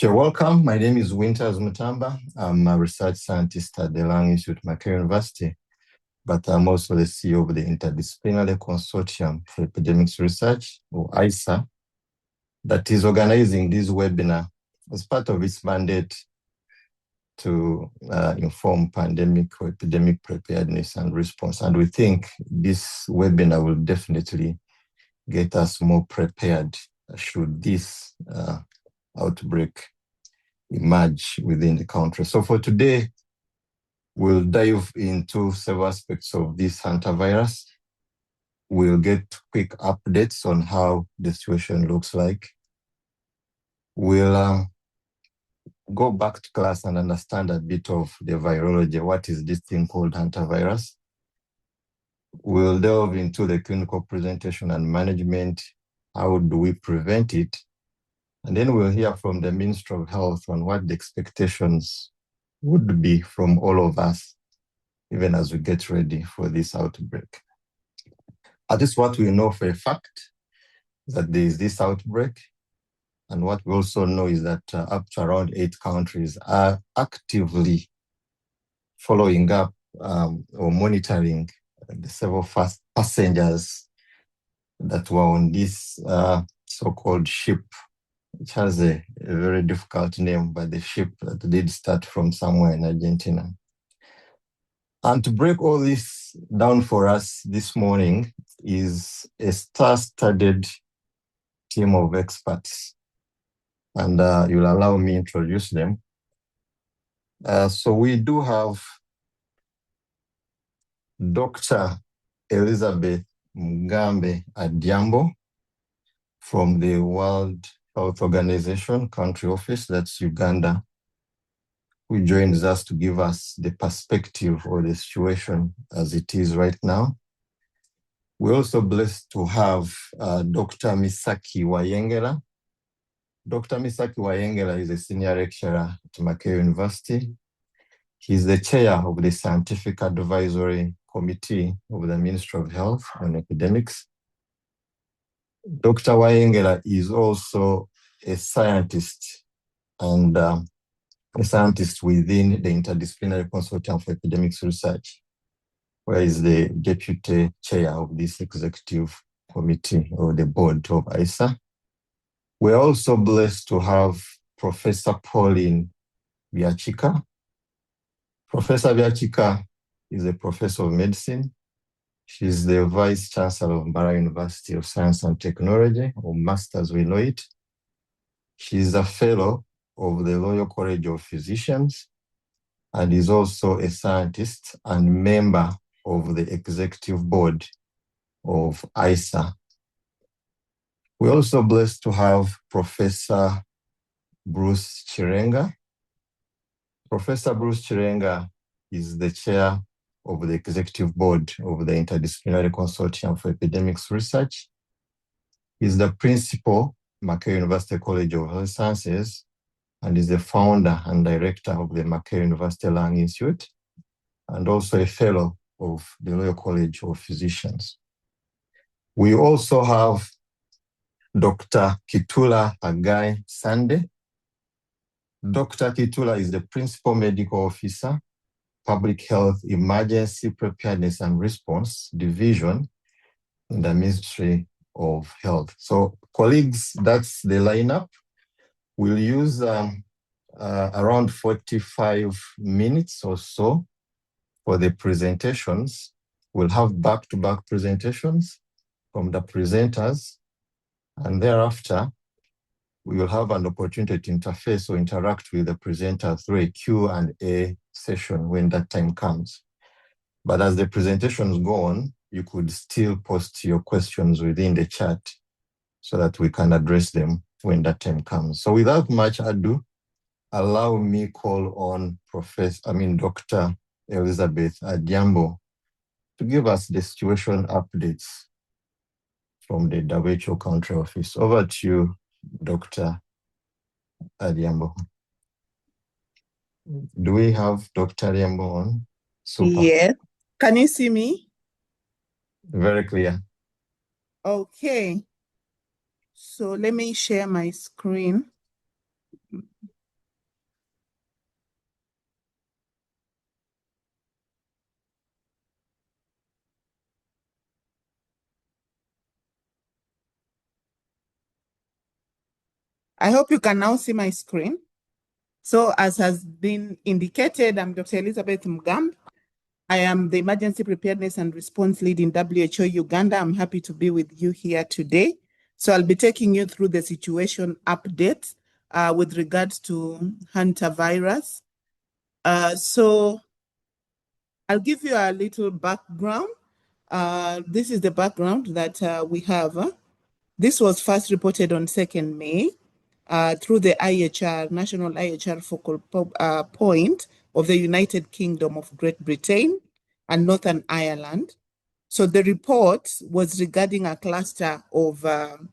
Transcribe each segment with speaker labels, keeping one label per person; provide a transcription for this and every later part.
Speaker 1: You're welcome. My name is Winters Mutamba. I'm a research scientist at the Lung Institute, Makerere University, but I'm also the CEO of the Interdisciplinary Consortium for Epidemics Research, or ISA, that is organizing this webinar as part of its mandate to inform pandemic or epidemic preparedness and response. And we think this webinar will definitely get us more prepared should this outbreak emerge within the country. So for today, we'll dive into several aspects of this hantavirus. We'll get quick updates on how the situation looks like. We'll go back to class and understand a bit of the virology. What is this thing called hantavirus? We'll delve into the clinical presentation and management. How do we prevent it? And then we'll hear from the Ministry of Health on what the expectations would be from all of us, even as we get ready for this outbreak. At least what we know for a fact, that there is this outbreak. And what we also know is that up to around 8 countries are actively following up or monitoring the several passengers that were on this so-called ship, which has a very difficult name, but the ship that did start from somewhere in Argentina. And to break all this down for us this morning is a star-studded team of experts. And you'll allow me to introduce them. So we do have Dr. Elizabeth Mugambe Adjambo from the World Health Organization country office, that's Uganda, who joins us to give us the perspective or the situation as it is right now. We're also blessed to have Dr. Misaki Wayengera. Dr. Misaki Wayengera is a senior lecturer at Makerere University. He's the chair of the Scientific Advisory Committee of the Ministry of Health on Epidemics. Dr. Wayengera is also a scientist and a scientist within the Interdisciplinary Consortium for Epidemics Research, where he's the deputy chair of this executive committee or the board of ISA. We're also blessed to have Professor Pauline Byachika. Professor Byachika is a professor of medicine. She's the Vice Chancellor of Mbarara University of Science and Technology, or MASTER as we know it. She's a fellow of the Royal College of Physicians and is also a scientist and member of the executive board of ISA. We're also blessed to have Professor Bruce Chirenga. Professor Bruce Chirenga is the chair of the executive board of the Interdisciplinary Consortium for Epidemics Research. He's the principal, Makerere University College of Health Sciences, and is the founder and director of the Makerere University Lung Institute, and also a fellow of the Royal College of Physicians. We also have Dr. Kitula Agai Sande. Dr. Kitula is the Principal Medical Officer, Public Health Emergency Preparedness and Response Division in the Ministry of Health. So colleagues, that's the lineup. We'll use around 45 minutes or so for the presentations. We'll have back-to-back presentations from the presenters, and thereafter, we will have an opportunity to interface or interact with the presenter through a Q&A session when that time comes. But as the presentations go on, you could still post your questions within the chat so that we can address them when that time comes. So without much ado, allow me call on Dr. Elizabeth Adjambo to give us the situation updates from the WHO country office. Over to you, Dr. Adjambo. Do we have Dr. Adjambo on? Super.
Speaker 2: Yes. Can you see me?
Speaker 1: Very clear.
Speaker 2: Okay. So let me share my screen. I hope you can now see my screen. So as has been indicated, I'm Dr. Elizabeth Mugambi. I am the Emergency Preparedness and Response Lead in WHO Uganda. I'm happy to be with you here today. So I'll be taking you through the situation update with regards to hantavirus. So I'll give you a little background. This is the background that we have. This was first reported on 2nd May through the IHR, National IHR Focal Point of the United Kingdom of Great Britain and Northern Ireland. So the report was regarding a cluster of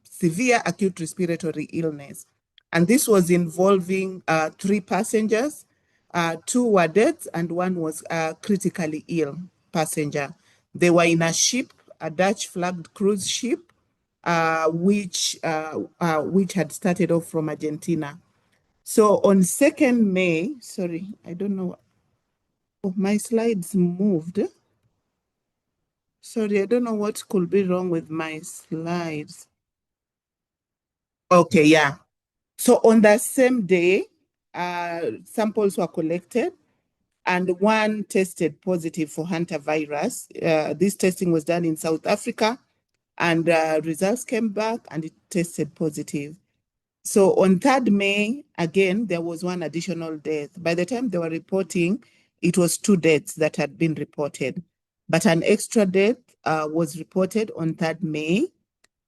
Speaker 2: severe acute respiratory illness. And this was involving 3 passengers. 2 were dead and 1 was a critically ill passenger. They were in a ship, a Dutch flagged cruise ship, which had started off from Argentina. So on 2nd May, sorry, I don't know. Oh, my slides moved. Sorry, I don't know what could be wrong with my slides. Okay, yeah. So on that same day, samples were collected and 1 tested positive for hantavirus. This testing was done in South Africa and results came back and it tested positive. So on 3rd May, again, there was 1 additional death. By the time they were reporting, it was 2 deaths that had been reported. But an extra death was reported on 3rd May.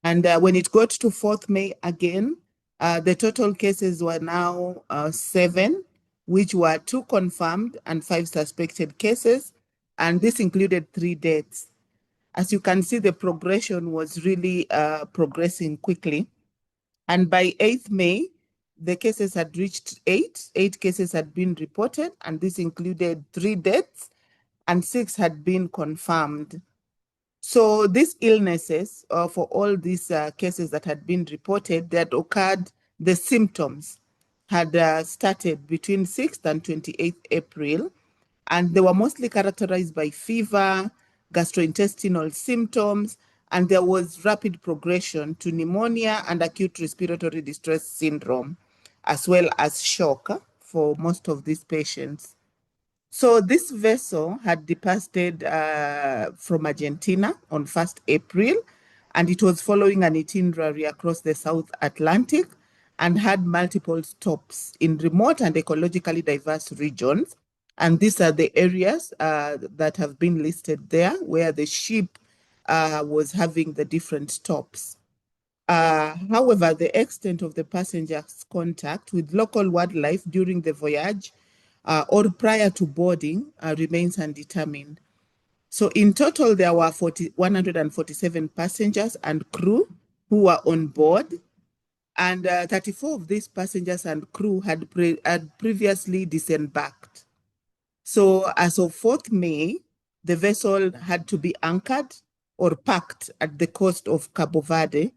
Speaker 2: And when it got to 4th May again, the total cases were now 7, which were 2 confirmed and 5 suspected cases. And this included 3 deaths. As you can see, the progression was really progressing quickly. And by 8th May, the cases had reached 8. 8 cases had been reported, and this included 3 deaths, and 6 had been confirmed. So these illnesses, for all these cases that had been reported, that occurred, the symptoms had started between 6th and 28th April, and they were mostly characterized by fever, gastrointestinal symptoms, and there was rapid progression to pneumonia and acute respiratory distress syndrome, as well as shock for most of these patients. So this vessel had departed from Argentina on 1st April, and it was following an itinerary across the South Atlantic and had multiple stops in remote and ecologically diverse regions. And these are the areas that have been listed there where the ship was having the different stops. However, the extent of the passenger's contact with local wildlife during the voyage or prior to boarding remains undetermined. So in total, there were 147 passengers and crew who were on board, and 34 of these passengers and crew had previously disembarked. So as of 4th May, the vessel had to be anchored or parked at the coast of Cabo Verde,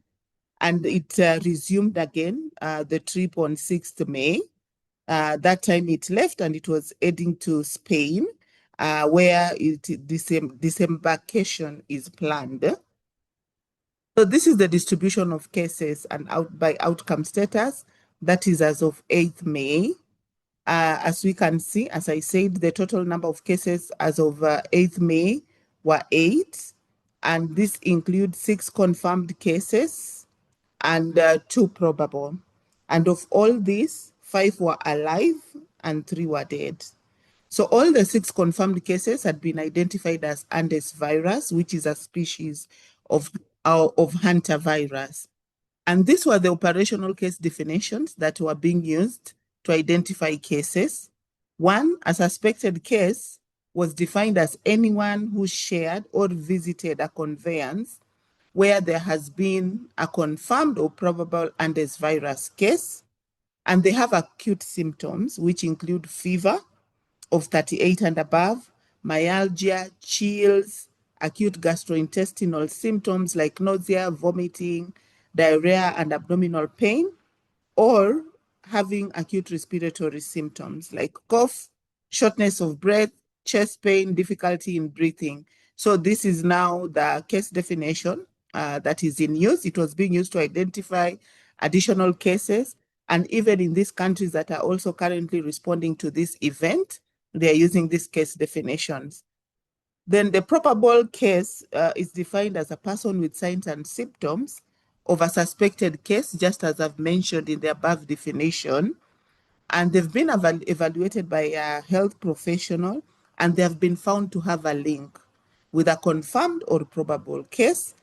Speaker 2: and it resumed again the trip on 6th May. That time it left and it was heading to Spain, where disembarkation is planned. So this is the distribution of cases and by outcome status. That is as of 8th May. As we can see, as I said, the total number of cases as of 8th May were 8, and this includes 6 confirmed cases and 2 probable. And of all these, 5 were alive and 3 were dead. So all the 6 confirmed cases had been identified as Andes virus, which is a species of hantavirus. And these were the operational case definitions that were being used to identify cases. 1, a suspected case was defined as anyone who shared or visited a conveyance where there has been a confirmed or probable Andes virus case, and they have acute symptoms, which include fever of 38 and above, myalgia, chills, acute gastrointestinal symptoms like nausea, vomiting, diarrhea, and abdominal pain, or having acute respiratory symptoms like cough, shortness of breath, chest pain, difficulty in breathing. So this is now the case definition that is in use. It was being used to identify additional cases, And even in these countries that are also currently responding to this event, they are using these case definitions. Then the probable case is defined as a person with signs and symptoms of a suspected case, just as I've mentioned in the above definition. And they've been evaluated by a health professional, and they have been found to have a link with a confirmed or probable case,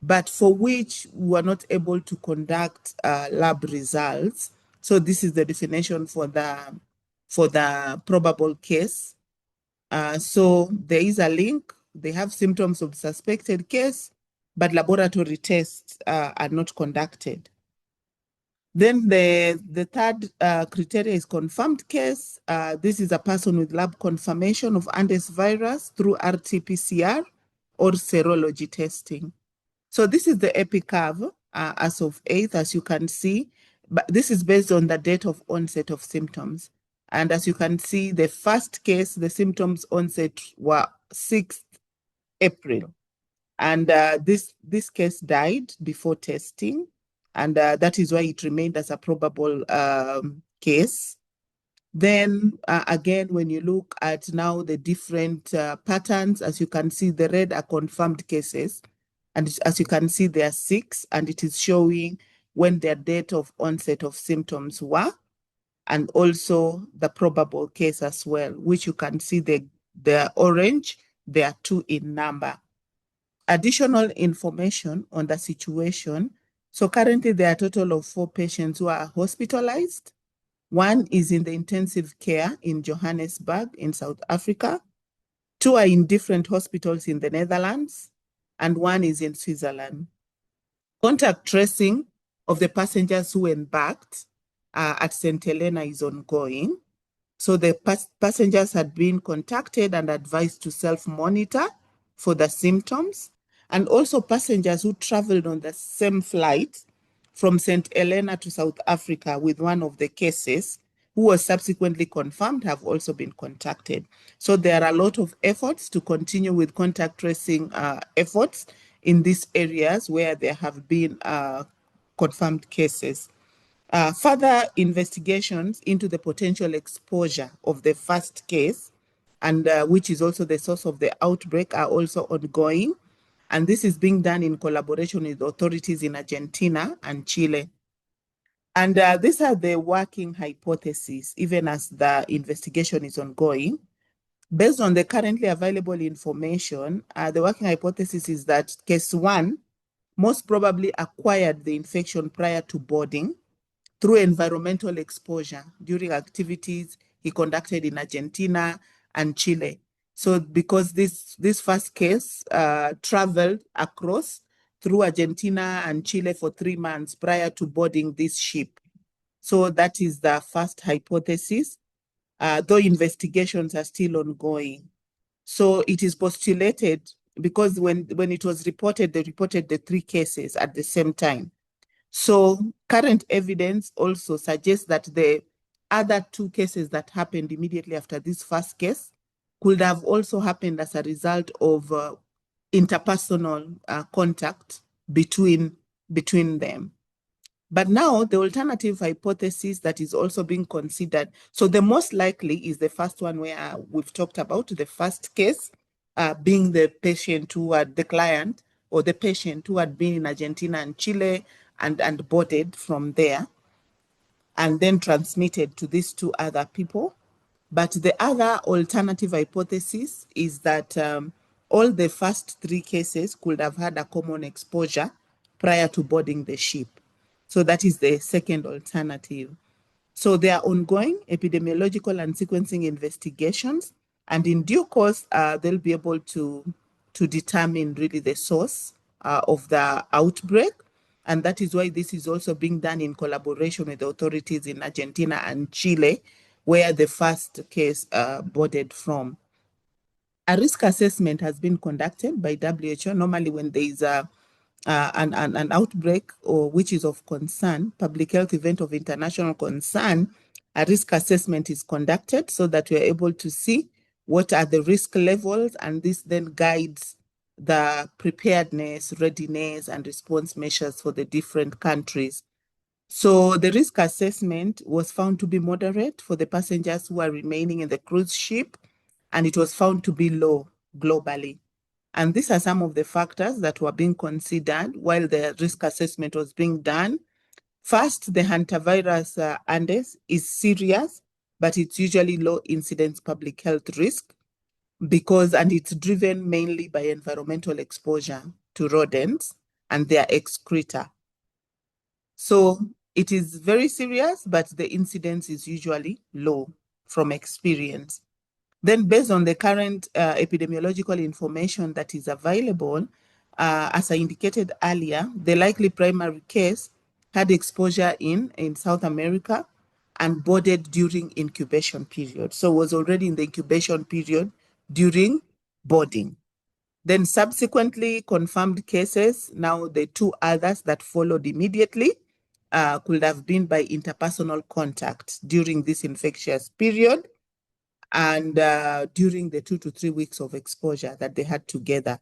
Speaker 2: but for which we are not able to conduct lab results. So this is the definition for the probable case. So there is a link. They have symptoms of suspected case, but laboratory tests are not conducted. Then the third criteria is confirmed case. This is a person with lab confirmation of Hantavirus through RT-PCR or serology testing. So this is the epi curve as of 8th, as you can see, but this is based on the date of onset of symptoms. And as you can see, the first case, the symptoms onset were 6th April. And this case died before testing. And that is why it remained as a probable case. Then again, when you look at now the different patterns, as you can see, the red are confirmed cases. And as you can see, there are 6, and it is showing when their date of onset of symptoms were, and also the probable case as well, which you can see the orange, there are 2 in number. Additional information on the situation. So currently there are a total of 4 patients who are hospitalized. 1 is in the intensive care in Johannesburg in South Africa. 2 are in different hospitals in the Netherlands, and 1 is in Switzerland. Contact tracing of the passengers who embarked at St. Helena is ongoing. So the passengers had been contacted and advised to self-monitor for the symptoms, and also passengers who traveled on the same flight from St. Helena to South Africa with one of the cases, who was subsequently confirmed, have also been contacted. So there are a lot of efforts to continue with contact tracing efforts in these areas where there have been confirmed cases. Further investigations into the potential exposure of the first case, and which is also the source of the outbreak, are also ongoing. And this is being done in collaboration with authorities in Argentina and Chile. And these are the working hypotheses, even as the investigation is ongoing. Based on the currently available information, the working hypothesis is that case 1 most probably acquired the infection prior to boarding through environmental exposure during activities he conducted in Argentina and Chile. So because this first case traveled across through Argentina and Chile for 3 months prior to boarding this ship. So that is the first hypothesis, though investigations are still ongoing. So it is postulated, because when it was reported, they reported the 3 cases at the same time. So current evidence also suggests that the other 2 cases that happened immediately after this first case could have also happened as a result of interpersonal contact between them. But now the alternative hypothesis that is also being considered, so the most likely is the first one where we've talked about, the first case being the patient who had, the client or the patient who had been in Argentina and Chile and boarded from there and then transmitted to these 2 other people. But the other alternative hypothesis is that all the first 3 cases could have had a common exposure prior to boarding the ship. So that is the second alternative. So there are ongoing epidemiological and sequencing investigations, and in due course, they'll be able to determine really the source of the outbreak. And that is why this is also being done in collaboration with the authorities in Argentina and Chile, where the first case boarded from. A risk assessment has been conducted by WHO. Normally when there is an outbreak or which is of concern, public health event of international concern, a risk assessment is conducted so that we are able to see what are the risk levels, and this then guides the preparedness, readiness, and response measures for the different countries. So the risk assessment was found to be moderate for the passengers who are remaining in the cruise ship, and it was found to be low globally. And these are some of the factors that were being considered while the risk assessment was being done. First, the hantavirus Andes is serious, but it's usually low incidence public health risk and it's driven mainly by environmental exposure to rodents and their excreta. So it is very serious, but the incidence is usually low from experience. Then based on the current epidemiological information that is available, as I indicated earlier, the likely primary case had exposure in South America and boarded during incubation period. So was already in the incubation period during boarding. Then subsequently confirmed cases, now the two others that followed immediately could have been by interpersonal contact during this infectious period and during the 2 to 3 weeks of exposure that they had together.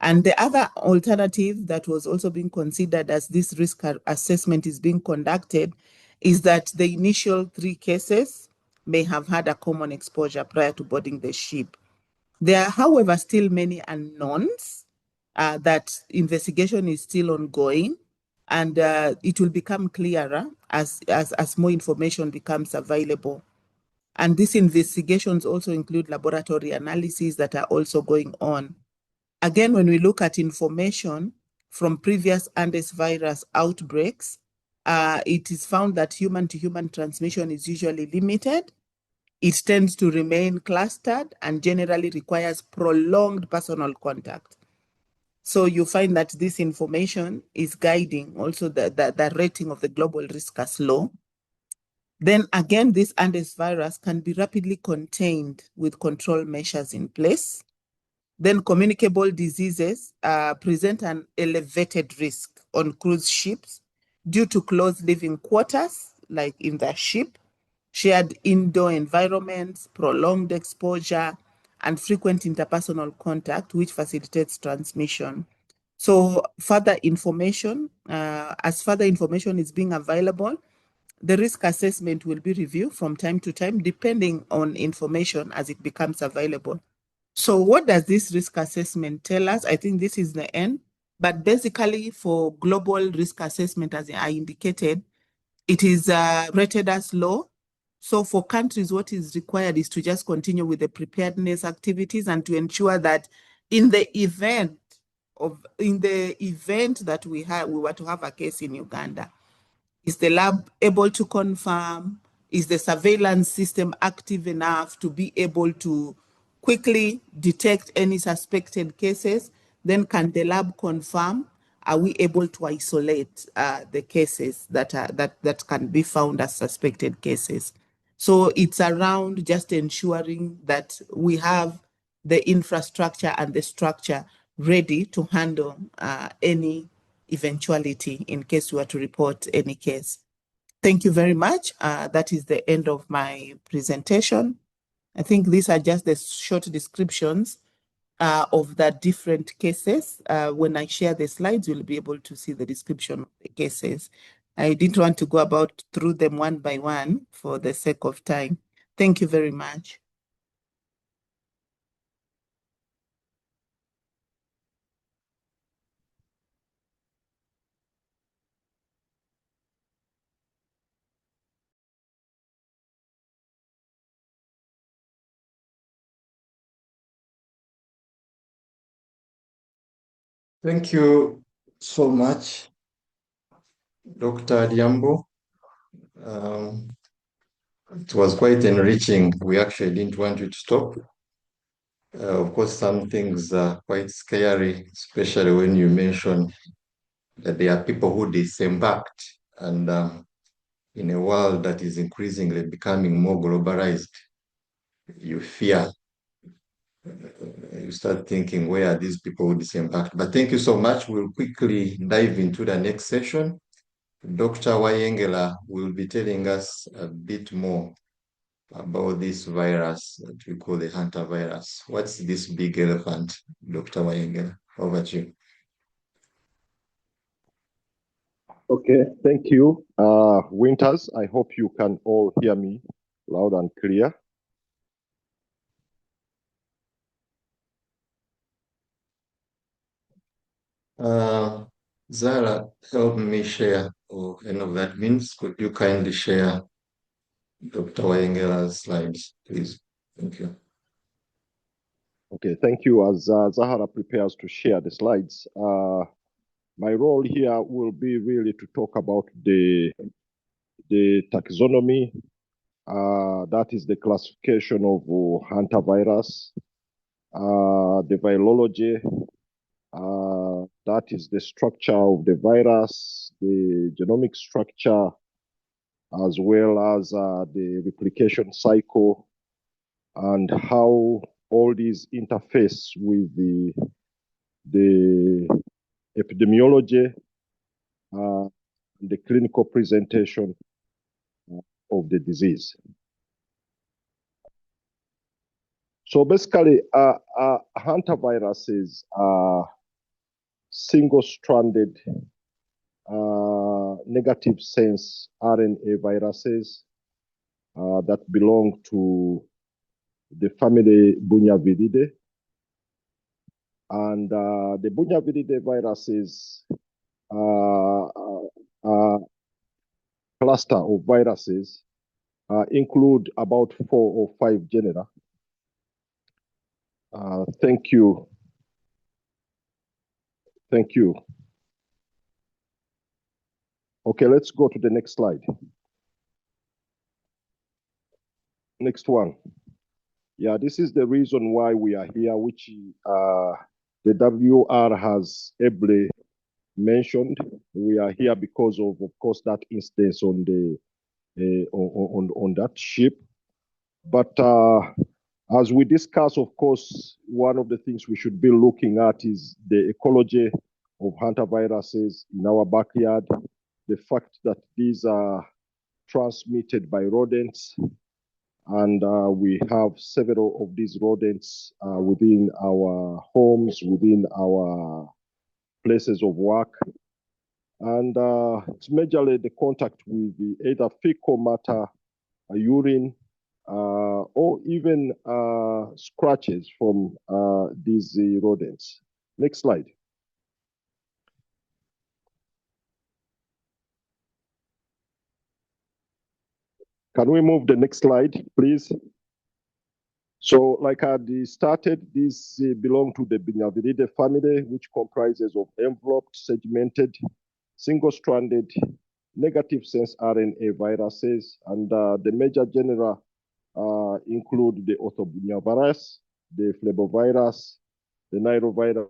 Speaker 2: And the other alternative that was also being considered as this risk assessment is being conducted is that the initial 3 cases may have had a common exposure prior to boarding the ship. There are, however, still many unknowns that investigation is still ongoing, and it will become clearer as more information becomes available. And these investigations also include laboratory analyses that are also going on. Again, when we look at information from previous Andes virus outbreaks, it is found that human-to-human transmission is usually limited. It tends to remain clustered and generally requires prolonged personal contact. So you find that this information is guiding also the rating of the global risk as low. Then again, this Andes virus can be rapidly contained with control measures in place. Then communicable diseases present an elevated risk on cruise ships due to close living quarters, like in the ship, shared indoor environments, prolonged exposure, and frequent interpersonal contact, which facilitates transmission. So further information, as further information is being available, the risk assessment will be reviewed from time to time, depending on information as it becomes available. So what does this risk assessment tell us? I think this is the end. But basically for global risk assessment, as I indicated, it is rated as low. So for countries, what is required is to just continue with the preparedness activities and to ensure that in the event that we were to have a case in Uganda, is the lab able to confirm? Is the surveillance system active enough to be able to quickly detect any suspected cases? Then can the lab confirm? Are we able to isolate the cases that can be found as suspected cases? So it's around just ensuring that we have the infrastructure and the structure ready to handle any eventuality in case we were to report any case. Thank you very much. That is the end of my presentation. I think these are just the short descriptions of the different cases. When I share the slides, you'll be able to see the description of the cases. I didn't want to go through them one by one for the sake of time. Thank you very much.
Speaker 1: Thank you so much, Dr. Diambo. It was quite enriching. We actually didn't want you to stop. Of course, some things are quite scary, especially when you mention that there are people who disembarked, and in a world that is increasingly becoming more globalized, you fear, you start thinking, where are these people who disembarked? But thank you so much. We'll quickly dive into the next session. Dr. Wayengela will be telling us a bit more about this virus that we call the hantavirus. What's this big elephant, Dr. Wayengela? Over to you.
Speaker 3: Okay, thank you. Winters, I hope you can all hear me loud and clear.
Speaker 1: Zara, help me share any of that means. Could you kindly share Dr. Wayengela's slides, please? Thank you.
Speaker 3: Okay, thank you. As Zahara prepares to share the slides, my role here will be really to talk about the taxonomy, that is the classification of hantavirus, the virology, that is the structure of the virus, the genomic structure, as well as the replication cycle, and how all these interface with the epidemiology, the clinical presentation of the disease. So basically, hantaviruses are single-stranded negative sense RNA viruses that belong to the family Bunyaviridae. And the Bunyaviridae viruses cluster of viruses include about 4 or 5 genera. Thank you. Thank you. Okay, let's go to the next slide. Next one. Yeah, this is the reason why we are here, which the WR has ably mentioned. We are here because of course, that instance on the on that ship. But as we discuss, of course, one of the things we should be looking at is the ecology of hantaviruses in our backyard, the fact that these are transmitted by rodents, and we have several of these rodents within our homes, within our places of work. And it's majorly the contact with the either fecal matter, urine, or even scratches from these rodents. Next slide. Can we move the next slide, please? So, like I started, these belong to the Bunyaviridae family, which comprises of enveloped, segmented, single-stranded, negative sense RNA viruses, and the major genera include the orthobunyavirus, the flavivirus, the norovirus,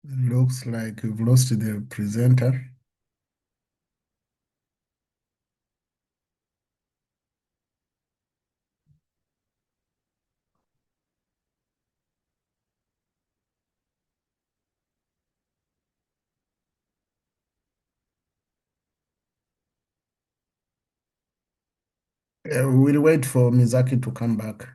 Speaker 4: Looks like we've lost the presenter. We'll wait for Mizaki to come back.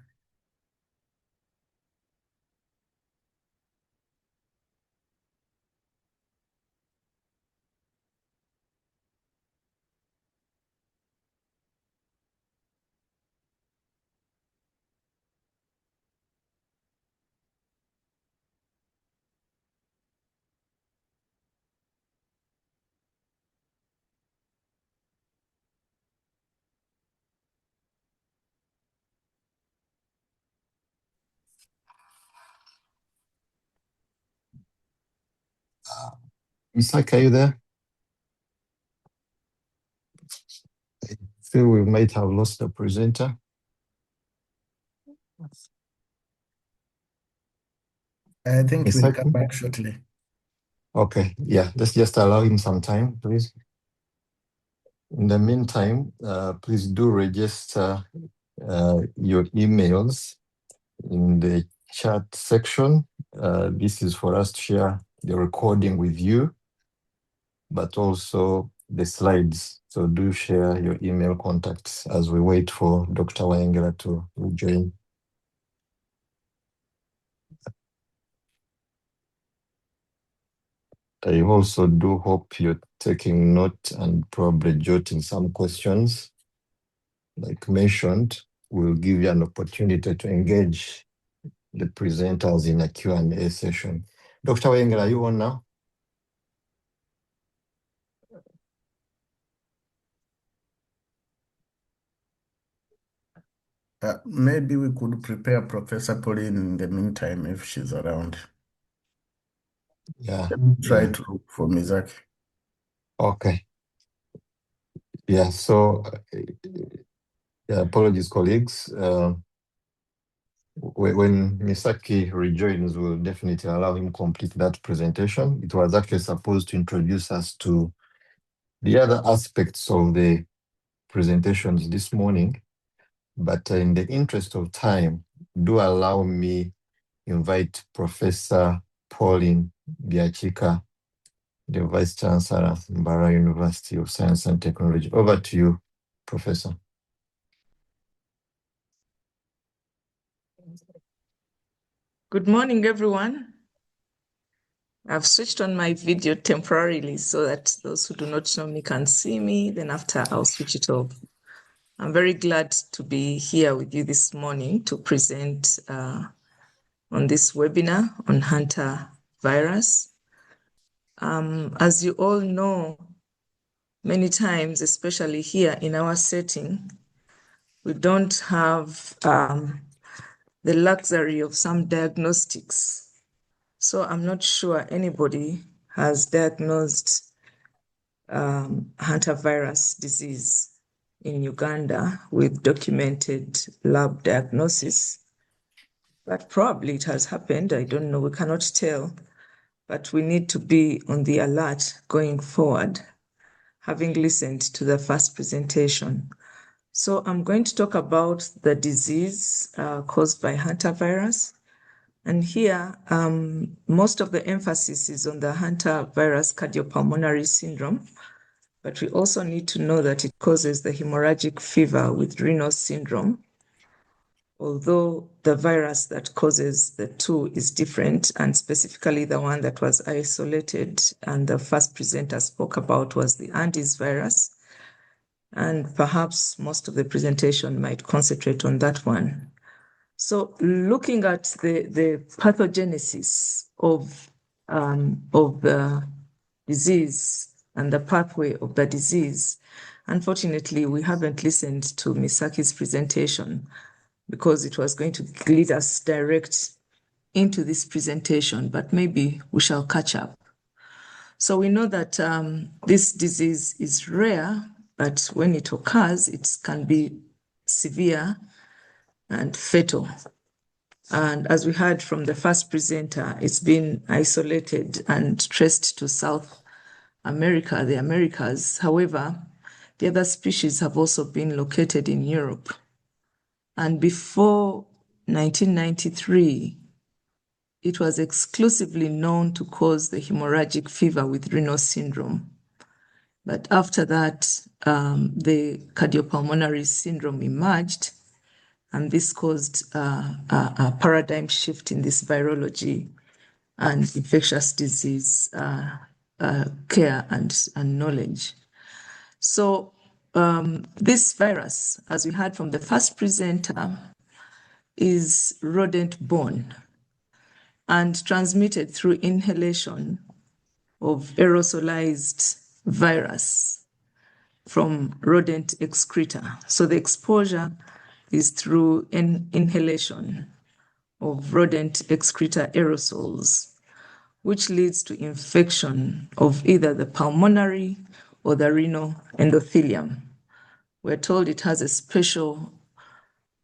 Speaker 1: Misaki, are you there? Still, we might have lost the presenter.
Speaker 4: I think
Speaker 1: Yes,
Speaker 4: we'll come back shortly.
Speaker 1: Okay, yeah, let's just allow him some time, please. In the meantime, please do register your emails in the chat section. This is for us to share the recording with you, but also the slides. So do share your email contacts as we wait for Dr. Wayengera to rejoin. I also do hope you're taking note and probably jotting some questions. Like mentioned, we'll give you an opportunity to engage the presenters in a Q&A session. Dr. Wayengera, are you on now?
Speaker 4: Maybe we could prepare Professor Pauline in the meantime if she's around.
Speaker 1: Yeah.
Speaker 4: Let me try to look for Mizaki.
Speaker 1: Okay. Yeah, so apologies, colleagues. When Misaki rejoins, we'll definitely allow him complete that presentation. It was actually supposed to introduce us to the other aspects of the presentations this morning, but in the interest of time, do allow me invite Professor Pauline Biachika, the Vice Chancellor, Mbara University of Science and Technology. Over to you, Professor.
Speaker 5: Good morning, everyone. I've switched on my video temporarily so that those who do not know me can see me. Then after, I'll switch it off. I'm very glad to be here with you this morning to present on this webinar on hantavirus. As you all know, many times, especially here in our setting, we don't have the luxury of some diagnostics. So I'm not sure anybody has diagnosed hantavirus disease in Uganda with documented lab diagnosis. But probably it has happened. I don't know. We cannot tell. But we need to be on the alert going forward, having listened to the first presentation. So I'm going to talk about the disease caused by hantavirus. And here, most of the emphasis is on the hantavirus cardiopulmonary syndrome, but we also need to know that it causes the hemorrhagic fever with renal syndrome, although the virus that causes the two is different, and specifically the one that was isolated and the first presenter spoke about was the Andes virus. And perhaps most of the presentation might concentrate on that one. So looking at the pathogenesis of the disease and the pathway of the disease, unfortunately, we haven't listened to Misaki's presentation because it was going to lead us direct into this presentation, but maybe we shall catch up. So we know that this disease is rare, but when it occurs, it can be severe and fatal. And as we heard from the first presenter, it's been isolated and traced to South America, the Americas. However, the other species have also been located in Europe. And before 1993, it was exclusively known to cause the hemorrhagic fever with renal syndrome. But after that, the cardiopulmonary syndrome emerged, and this caused a paradigm shift in this virology and infectious disease care and knowledge. So this virus, as we heard from the first presenter, is rodent-borne and transmitted through inhalation of aerosolized virus from rodent excreta. So the exposure is through inhalation of rodent excreta aerosols, which leads to infection of either the pulmonary or the renal endothelium. We're told it has a special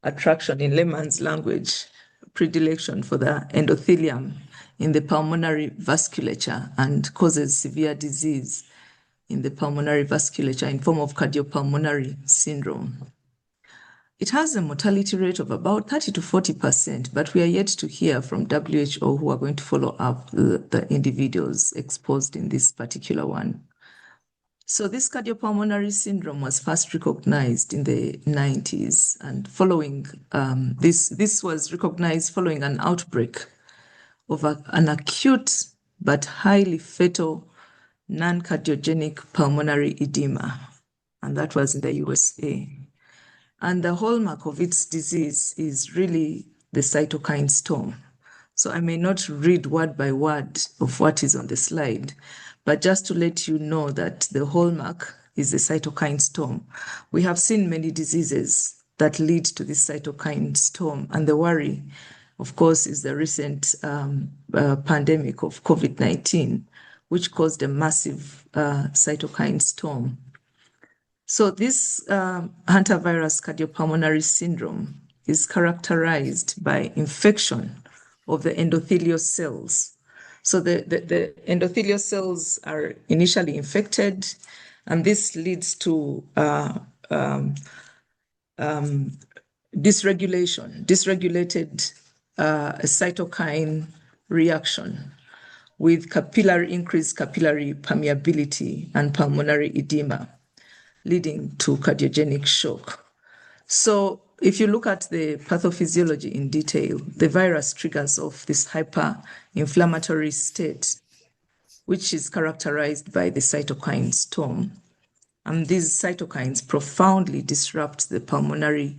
Speaker 5: attraction in layman's language, predilection for the endothelium in the pulmonary vasculature and causes severe disease in the pulmonary vasculature in form of cardiopulmonary syndrome. It has a mortality rate of about 30 to 40%, but we are yet to hear from WHO who are going to follow up the individuals exposed in this particular one. So this cardiopulmonary syndrome was first recognized in the 90s, and following this was recognized following an outbreak of an acute but highly fatal non-cardiogenic pulmonary edema, and that was in the USA. And the hallmark of its disease is really the cytokine storm. So I may not read word by word of what is on the slide, but just to let you know that the hallmark is the cytokine storm. We have seen many diseases that lead to this cytokine storm, and the worry, of course, is the recent pandemic of COVID-19, which caused a massive cytokine storm. So this hantavirus cardiopulmonary syndrome is characterized by infection of the endothelial cells. So the endothelial cells are initially infected, and this leads to dysregulated cytokine reaction with increased capillary permeability and pulmonary edema, leading to cardiogenic shock. So if you look at the pathophysiology in detail, the virus triggers off this hyper-inflammatory state, which is characterized by the cytokine storm. And these cytokines profoundly disrupt the pulmonary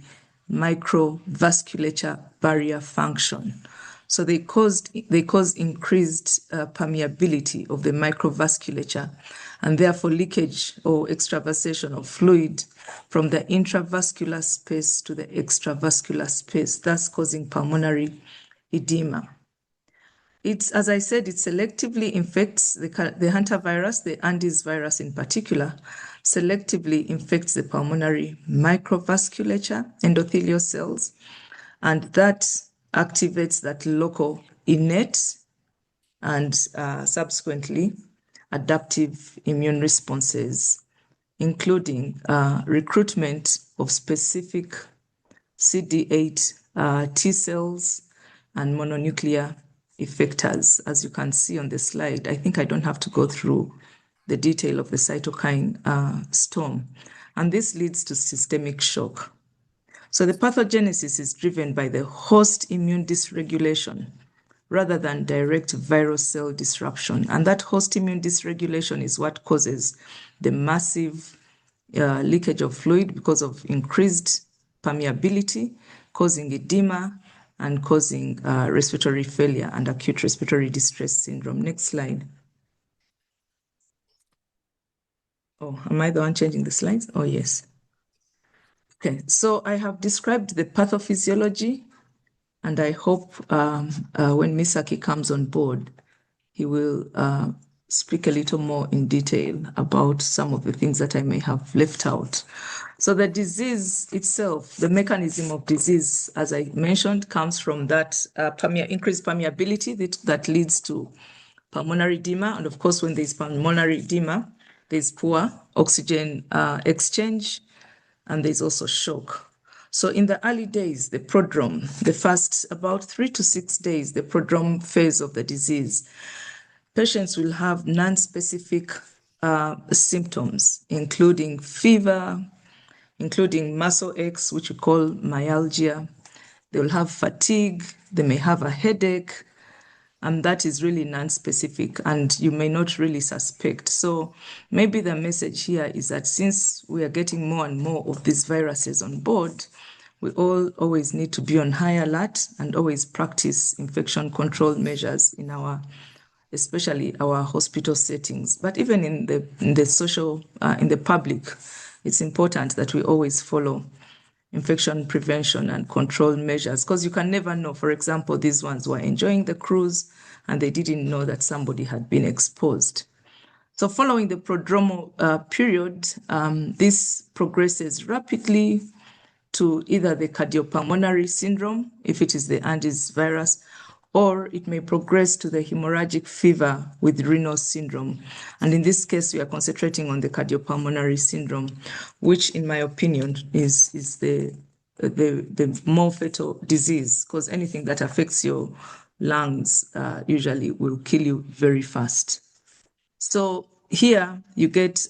Speaker 5: microvasculature barrier function. So they cause increased permeability of the microvasculature, and therefore leakage or extravasation of fluid from the intravascular space to the extravascular space, thus causing pulmonary edema. As I said, it selectively infects the hantavirus, the Andes virus in particular, selectively infects the pulmonary microvasculature, endothelial cells, and that activates that local innate and subsequently adaptive immune responses, including recruitment of specific CD8 T cells and mononuclear effectors, as you can see on the slide. I think I don't have to go through the detail of the cytokine storm. And this leads to systemic shock. So the pathogenesis is driven by the host immune dysregulation rather than direct viral cell disruption. And that host immune dysregulation is what causes the massive leakage of fluid because of increased permeability, causing edema, and causing respiratory failure and acute respiratory distress syndrome. Next slide. Oh, am I the one changing the slides? Oh, yes. Okay, so I have described the pathophysiology, and I hope when Misaki comes on board, he will speak a little more in detail about some of the things that I may have left out. So the disease itself, the mechanism of disease, as I mentioned, comes from that increased permeability that leads to pulmonary edema. And of course, when there's pulmonary edema, there's poor oxygen exchange, and there's also shock. So in the early days, the prodrome, the first about 3 to 6 days, the prodrome phase of the disease, patients will have non-specific symptoms, including fever, including muscle aches, which we call myalgia. They will have fatigue, they may have a headache, and that is really non-specific, and you may not really suspect. So maybe the message here is that since we are getting more and more of these viruses on board, we always need to be on high alert and always practice infection control measures in especially our hospital settings. But even in the social, in the public, it's important that we always follow infection prevention and control measures, because you can never know. For example, these ones were enjoying the cruise and they didn't know that somebody had been exposed. So following the prodromal period, this progresses rapidly to either the cardiopulmonary syndrome, if it is the Andes virus, or it may progress to the hemorrhagic fever with renal syndrome. And in this case, we are concentrating on the cardiopulmonary syndrome, which in my opinion is the more fatal disease, because anything that affects your lungs usually will kill you very fast. So here you get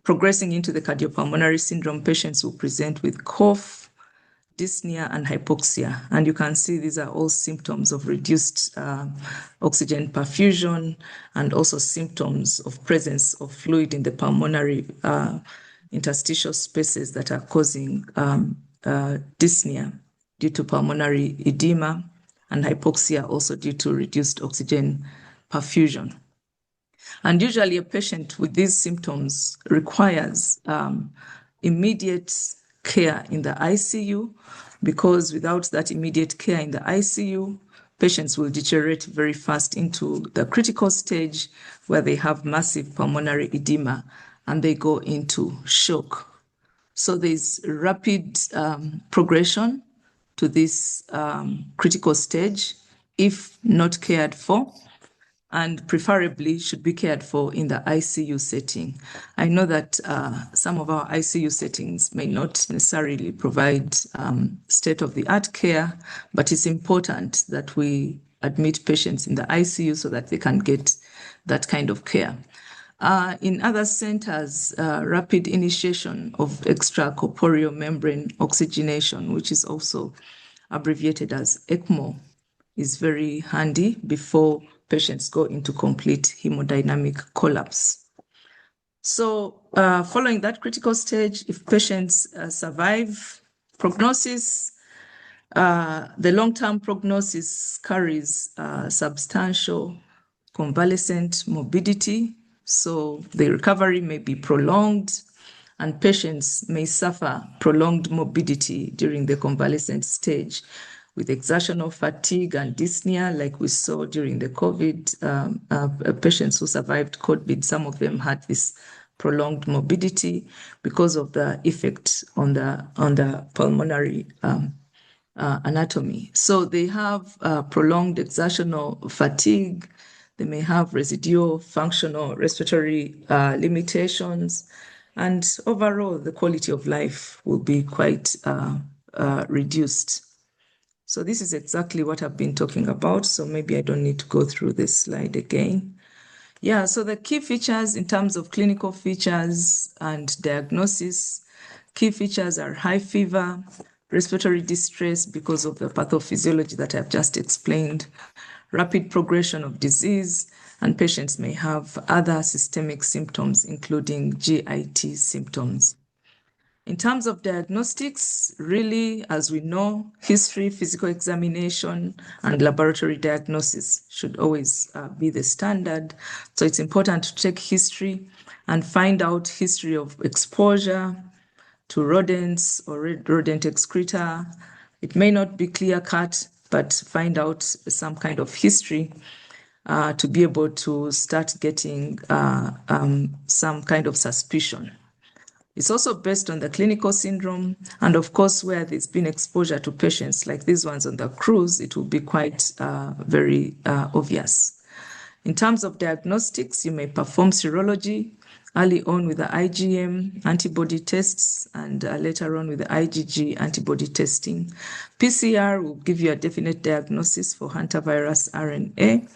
Speaker 5: progressing into the cardiopulmonary syndrome, patients will present with cough, dyspnea, and hypoxia. And you can see these are all symptoms of reduced oxygen perfusion and also symptoms of presence of fluid in the pulmonary interstitial spaces that are causing dyspnea due to pulmonary edema, and hypoxia also due to reduced oxygen perfusion. And usually a patient with these symptoms requires immediate care in the ICU, because without that immediate care in the ICU, patients will deteriorate very fast into the critical stage where they have massive pulmonary edema and they go into shock. So there's rapid progression to this critical stage if not cared for, and preferably should be cared for in the ICU setting. I know that some of our ICU settings may not necessarily provide state-of-the-art care, but it's important that we admit patients in the ICU so that they can get that kind of care. In other centers, rapid initiation of extracorporeal membrane oxygenation, which is also abbreviated as ECMO, is very handy before patients go into complete hemodynamic collapse. So following that critical stage, if patients survive, prognosis, the long-term prognosis carries substantial convalescent morbidity, so the recovery may be prolonged, and patients may suffer prolonged morbidity during the convalescent stage with exertional fatigue and dyspnea, like we saw during the COVID. Patients who survived COVID, some of them had this prolonged morbidity because of the effect on the pulmonary anatomy. So they have prolonged exertional fatigue. They may have residual functional respiratory limitations, and overall the quality of life will be quite reduced. So this is exactly what I've been talking about, so maybe I don't need to go through this slide again. Yeah, so the key features in terms of clinical features and diagnosis, key features are high fever, respiratory distress because of the pathophysiology that I've just explained, rapid progression of disease, and patients may have other systemic symptoms, including GIT symptoms. In terms of diagnostics, really, as we know, history, physical examination, and laboratory diagnosis should always be the standard. So it's important to check history and find out history of exposure to rodents or rodent excreta. It may not be clear-cut, but find out some kind of history to be able to start getting some kind of suspicion. It's also based on the clinical syndrome, and of course, where there's been exposure to patients like these ones on the cruise, it will be quite very obvious. In terms of diagnostics, you may perform serology early on with the IgM antibody tests and later on with the IgG antibody testing. PCR will give you a definite diagnosis for hantavirus RNA,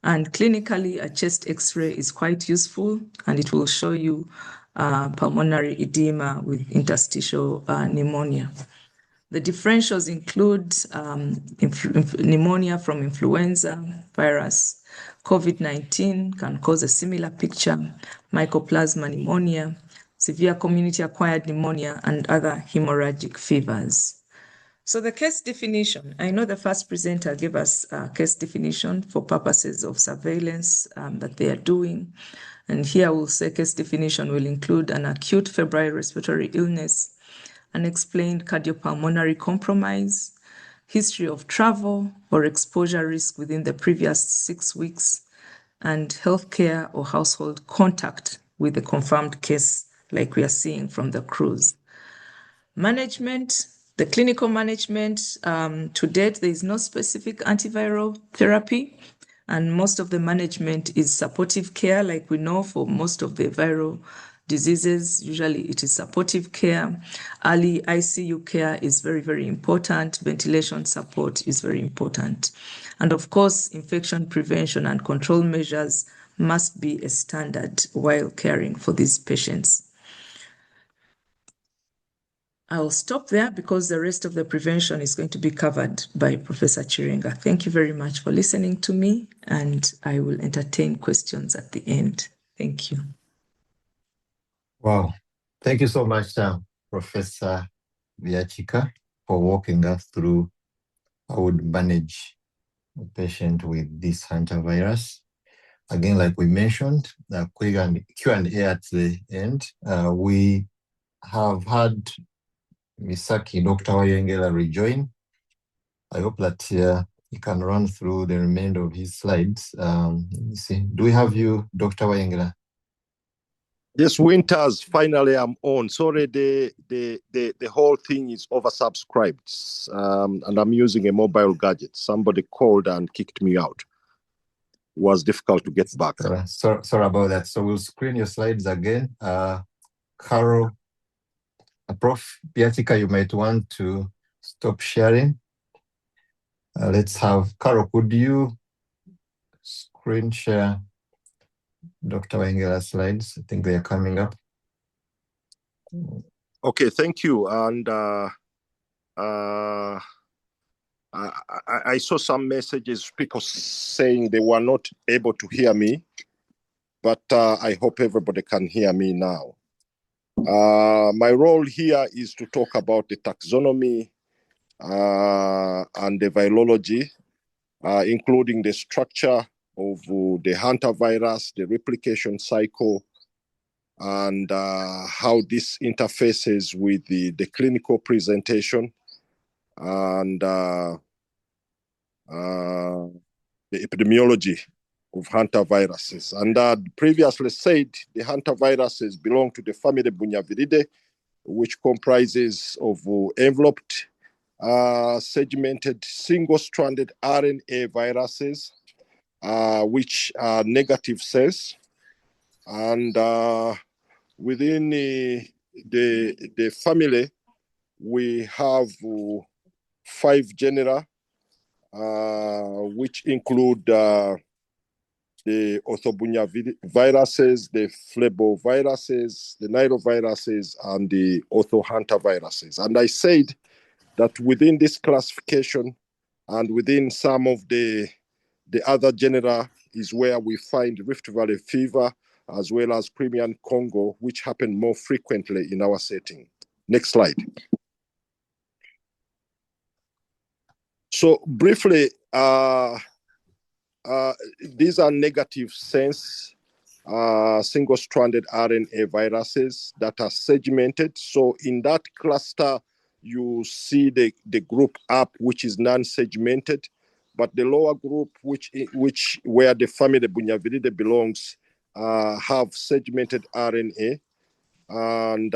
Speaker 5: and clinically, a chest X-ray is quite useful, and it will show you pulmonary edema with interstitial pneumonia. The differentials include pneumonia from influenza virus. COVID-19 can cause a similar picture, mycoplasma pneumonia, severe community-acquired pneumonia, and other hemorrhagic fevers. So the case definition, I know the first presenter gave us a case definition for purposes of surveillance that they are doing. And here we'll say case definition will include an acute febrile respiratory illness, unexplained cardiopulmonary compromise, history of travel or exposure risk within the previous 6 weeks, and healthcare or household contact with a confirmed case like we are seeing from the cruise. Management, the clinical management, to date, there is no specific antiviral therapy, and most of the management is supportive care, like we know for most of the viral diseases. Usually it is supportive care. Early ICU care is very, very important. Ventilation support is very important. And of course, infection prevention and control measures must be a standard while caring for these patients. I'll stop there because the rest of the prevention is going to be covered by Professor Chirenga. Thank you very much for listening to me, and I will entertain questions at the end. Thank you.
Speaker 1: Wow. Thank you so much, Professor Byachika, for walking us through how would manage a patient with this hantavirus. Again, like we mentioned, the Q&A at the end. We have had Misaki, Dr. Wayengela rejoin. I hope that he can run through the remainder of his slides. Let me see. Do we have you, Dr. Wayengela?
Speaker 3: Yes, Winters, finally I'm on. Sorry, the whole thing is oversubscribed, and I'm using a mobile gadget. Somebody called and kicked me out. It was difficult to get back.
Speaker 1: Sorry about that. So we'll screen your slides again. Carol, Prof. Byachika, you might want to stop sharing. Let's have Carol. Could you screen share Dr. Wayengela's slides? I think they are coming up.
Speaker 3: Okay, thank you. And I saw some messages, people saying they were not able to hear me, but I hope everybody can hear me now. My role here is to talk about the taxonomy and the virology, including the structure of the hantavirus, the replication cycle, and how this interfaces with the clinical presentation and the epidemiology of hantaviruses. And previously said, the hantaviruses belong to the family Bunyaviridae, which comprises of enveloped, segmented, single-stranded RNA viruses, which are negative cells. And within the family, we have 5 genera, which include the orthobunya viruses, the fleboviruses, the niroviruses, and the orthohantaviruses. And I said that within this classification and within some of the other genera is where we find Rift Valley fever, as well as Crimean Congo, which happen more frequently in our setting. Next slide. So briefly, these are negative sense single-stranded RNA viruses that are segmented. So in that cluster, you see the group up, which is non-segmented, but the lower group, which where the family Bunyaviridae belongs, have segmented RNA, and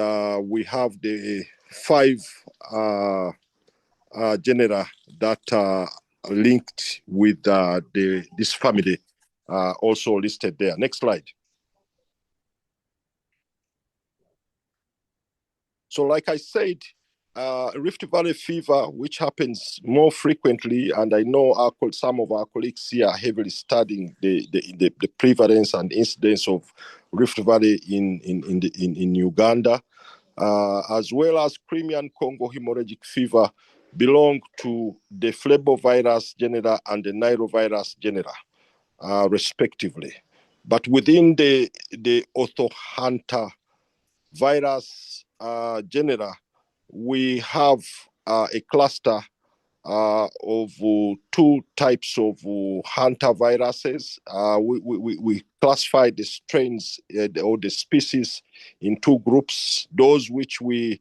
Speaker 3: we have the 5 genera that are linked with this family, also listed there. Next slide. So like I said, Rift Valley fever, which happens more frequently, and I know some of our colleagues here are heavily studying the prevalence and incidence of Rift Valley in Uganda, as well as Crimean Congo hemorrhagic fever, belong to the flebovirus genera and the nirovirus genera, respectively. But within the orthohantavirus genera, we have a cluster of 2 types of hantaviruses. We classify the strains or the species in 2 groups, those which we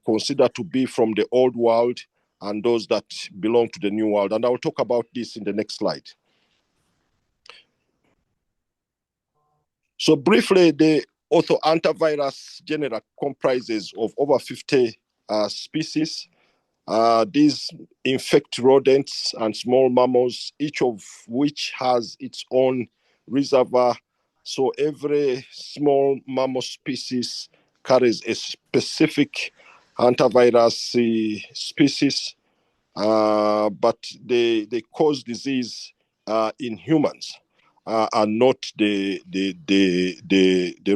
Speaker 3: consider to be from the old world and those that belong to the new world. And I'll talk about this in the next slide. So briefly, the Hantavirus genera comprises of over 50 species. These infect rodents and small mammals, each of which has its own reservoir. So every small mammal species carries a specific hantavirus species, but they cause disease in humans and not the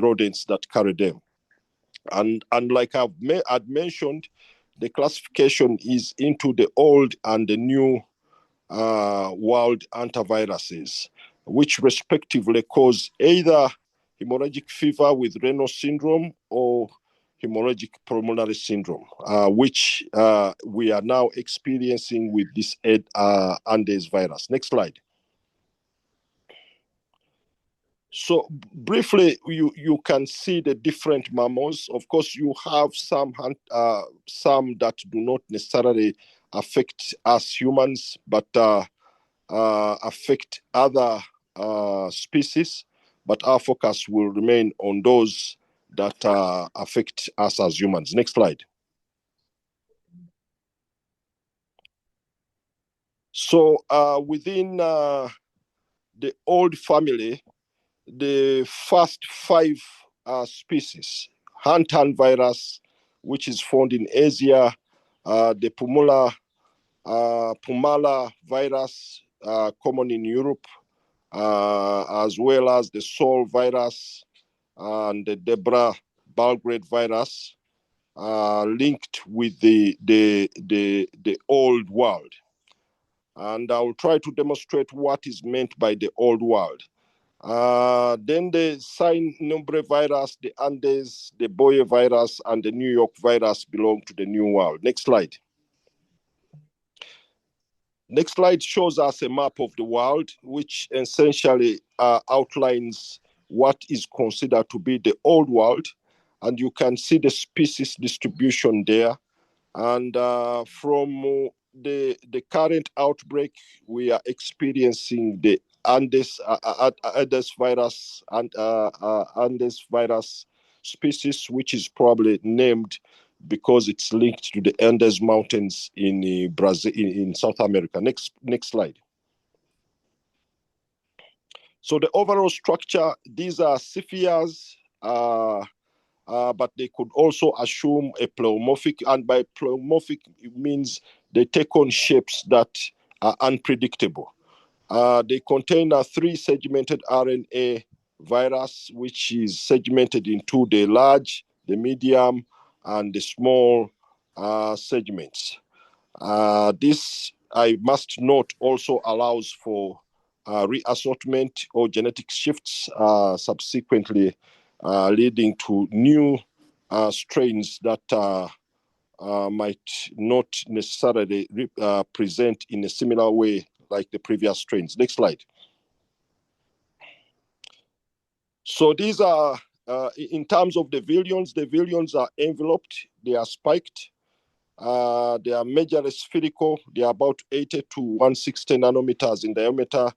Speaker 3: rodents that carry them. And like I'd mentioned, the classification is into the old and the new world hantaviruses, which respectively cause either hemorrhagic fever with Raynaud syndrome or hemorrhagic pulmonary syndrome, which we are now experiencing with this Andes virus. Next slide. So briefly, you can see the different mammals. Of course, you have some that do not necessarily affect us humans, but affect other species. But our focus will remain on those that affect us as humans. Next slide. So within the old family, the first 5 species, Hantavirus, which is found in Asia, the Pumala virus, common in Europe, as well as the Sol virus and the Debra Belgrade virus, linked with the old world. And I will try to demonstrate what is meant by the old world. Then the Sain Nombre virus, the Andes, the Boye virus, and the New York virus belong to the New World. Next slide. Next slide shows us a map of the world, which essentially outlines what is considered to be the old world. And you can see the species distribution there. And from the current outbreak, we are experiencing the Andes virus and Andes virus species, which is probably named because it's linked to the Andes Mountains in Brazil, in South America. Next slide. So the overall structure, these are spheres, but they could also assume a pleomorphic, and by pleomorphic it means they take on shapes that are unpredictable. They contain a 3-segmented RNA virus, which is segmented into the large, the medium, and the small segments. This, I must note, also allows for reassortment or genetic shifts, subsequently leading to new strains that might not necessarily present in a similar way like the previous strains. Next slide. So these are, in terms of the virions are enveloped, they are spiked. They are majorly spherical. They are about 80 to 160 nanometers in diameter.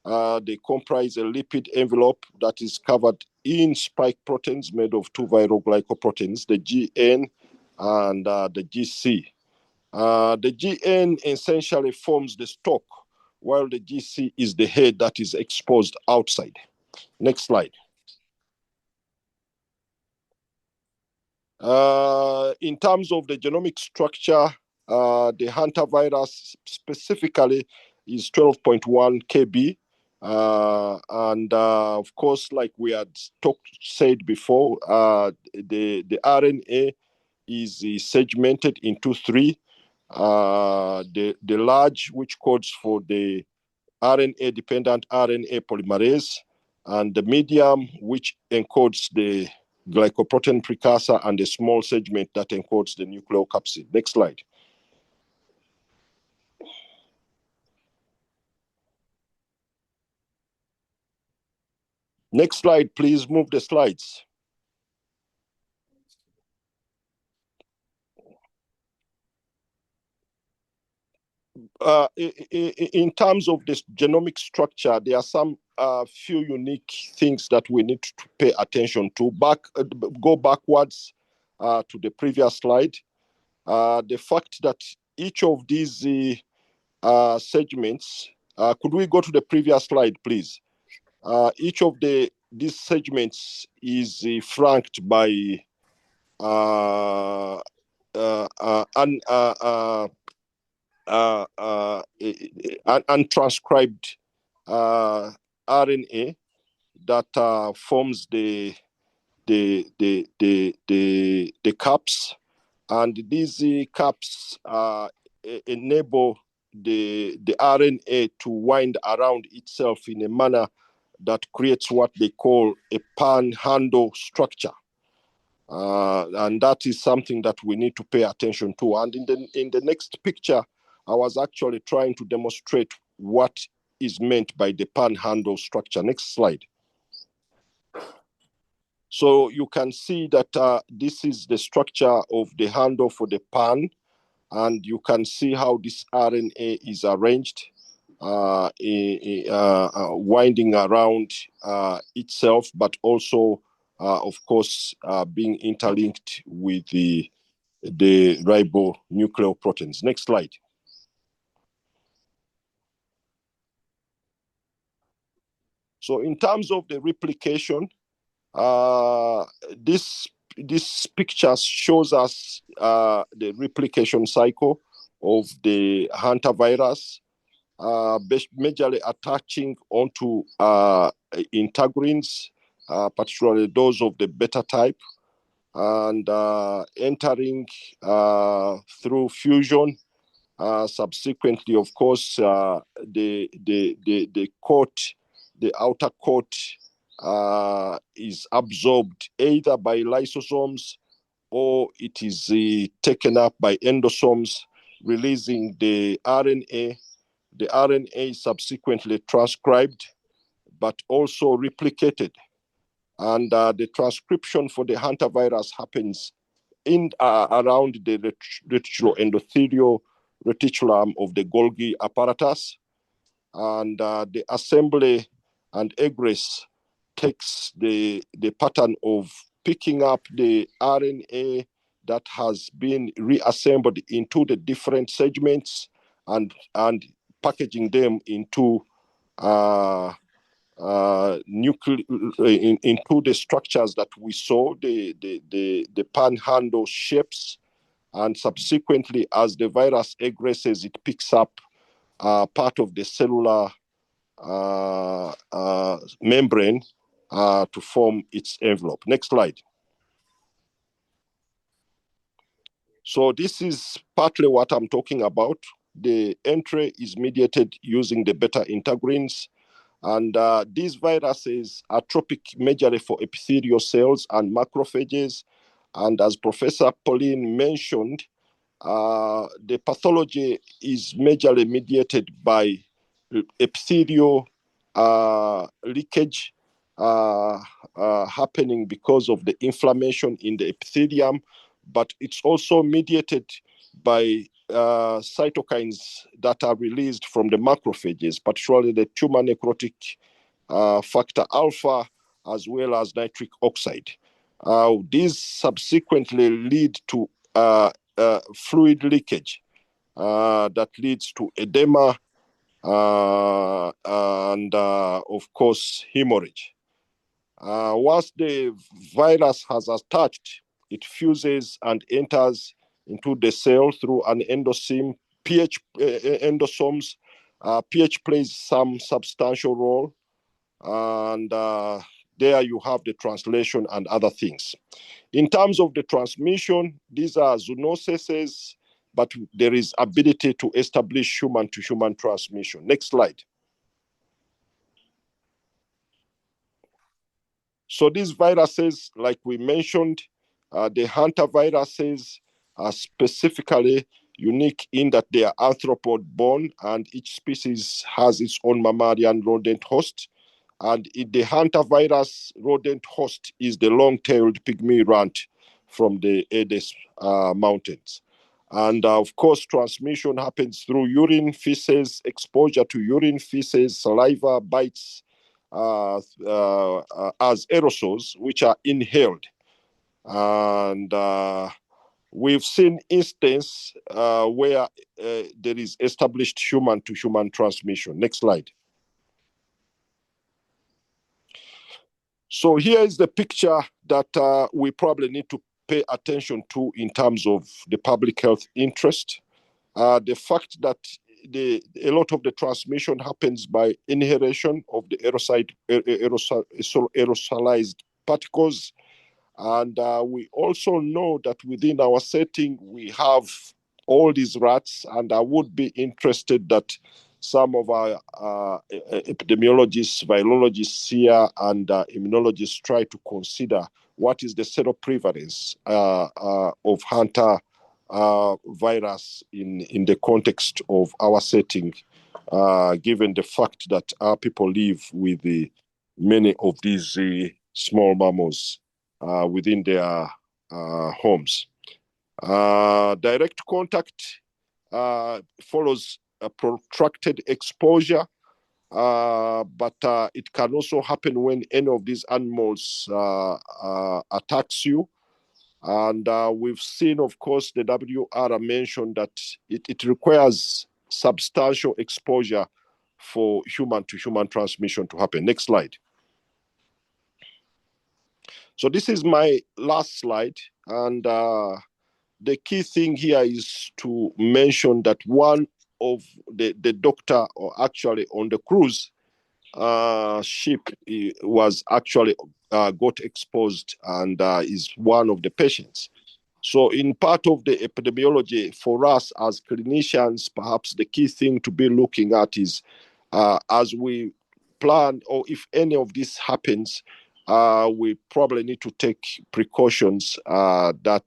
Speaker 3: They comprise a lipid envelope that is covered in spike proteins made of 2 viral glycoproteins, the GN and the GC. The GN essentially forms the stalk, while the GC is the head that is exposed outside. Next slide. In terms of the genomic structure, the hantavirus specifically is 12.1 kb. And of course, like we had said before, the RNA is segmented into 3. The large, which codes for the RNA-dependent RNA polymerase, and the medium, which encodes the glycoprotein precursor, and a small segment that encodes the nucleocapsid. Next slide. Next slide, please move the slides. In terms of this genomic structure, there are some a few unique things that we need to pay attention to. Go backwards to the previous slide. The fact that each of these segments, could we go to the previous slide, please? Each of these segments is flanked by untranscribed RNA that forms the caps, and these caps enable the RNA to wind around itself in a manner that creates what they call a panhandle structure. And that is something that we need to pay attention to. And in the next picture, I was actually trying to demonstrate what is meant by the panhandle structure. Next slide. So you can see that this is the structure of the handle for the pan, and you can see how this RNA is arranged, winding around itself, but also, of course, being interlinked with the ribonucleoproteins. Next slide. So in terms of the replication, this picture shows us the replication cycle of the hantavirus, majorly attaching onto integrins, particularly those of the beta type, and entering through fusion. Subsequently, of course, the coat, the outer coat, is absorbed either by lysosomes or it is taken up by endosomes, releasing the RNA. The RNA is subsequently transcribed, but also replicated. And the transcription for the hantavirus happens in around the reticuloendothelial reticulum of the Golgi apparatus. And the assembly and egress takes the pattern of picking up the RNA that has been reassembled into the different segments and packaging them into into the structures that we saw, the panhandle shapes, and subsequently, as the virus egresses, it picks up part of the cellular membrane to form its envelope. Next slide. So this is partly what I'm talking about. The entry is mediated using the beta integrins, and these viruses are tropic majorly for epithelial cells and macrophages. And as Professor Pauline mentioned, the pathology is majorly mediated by epithelial leakage happening because of the inflammation in the epithelium, but it's also mediated by cytokines that are released from the macrophages, particularly the tumor necrotic factor alpha, as well as nitric oxide. These subsequently lead to fluid leakage that leads to edema and, of course, hemorrhage. Once the virus has attached, it fuses and enters into the cell through an endosome. Endosomes. pH plays some substantial role, and there you have the translation and other things. In terms of the transmission, these are zoonoses, but there is ability to establish human-to-human transmission. Next slide. So these viruses, like we mentioned, the hantaviruses are specifically unique in that they are arthropod-borne, and each species has its own mammalian rodent host. And the hantavirus rodent host is the long-tailed pygmy runt from the Andes Mountains. And of course, transmission happens through urine, feces, exposure to urine, feces, saliva, bites, as aerosols, which are inhaled. And we've seen instances where there is established human-to-human transmission. Next slide. So here is the picture that we probably need to pay attention to in terms of the public health interest. The fact that a lot of the transmission happens by inhalation of the aerosolized particles. And we also know that within our setting, we have all these rats, and I would be interested that some of our epidemiologists, virologists here, and immunologists try to consider what is the seroprevalence of Hantavirus in the context of our setting, given the fact that our people live with many of these small mammals within their homes. Direct contact follows a protracted exposure, but it can also happen when any of these animals attacks you. And we've seen, of course, the WR mentioned that it requires substantial exposure for human-to-human transmission to happen. Next slide. So this is my last slide, and the key thing here is to mention that one of the doctor, or actually on the cruise ship, was actually got exposed and is one of the patients. So in part of the epidemiology for us as clinicians, perhaps the key thing to be looking at is as we plan, or if any of this happens, we probably need to take precautions that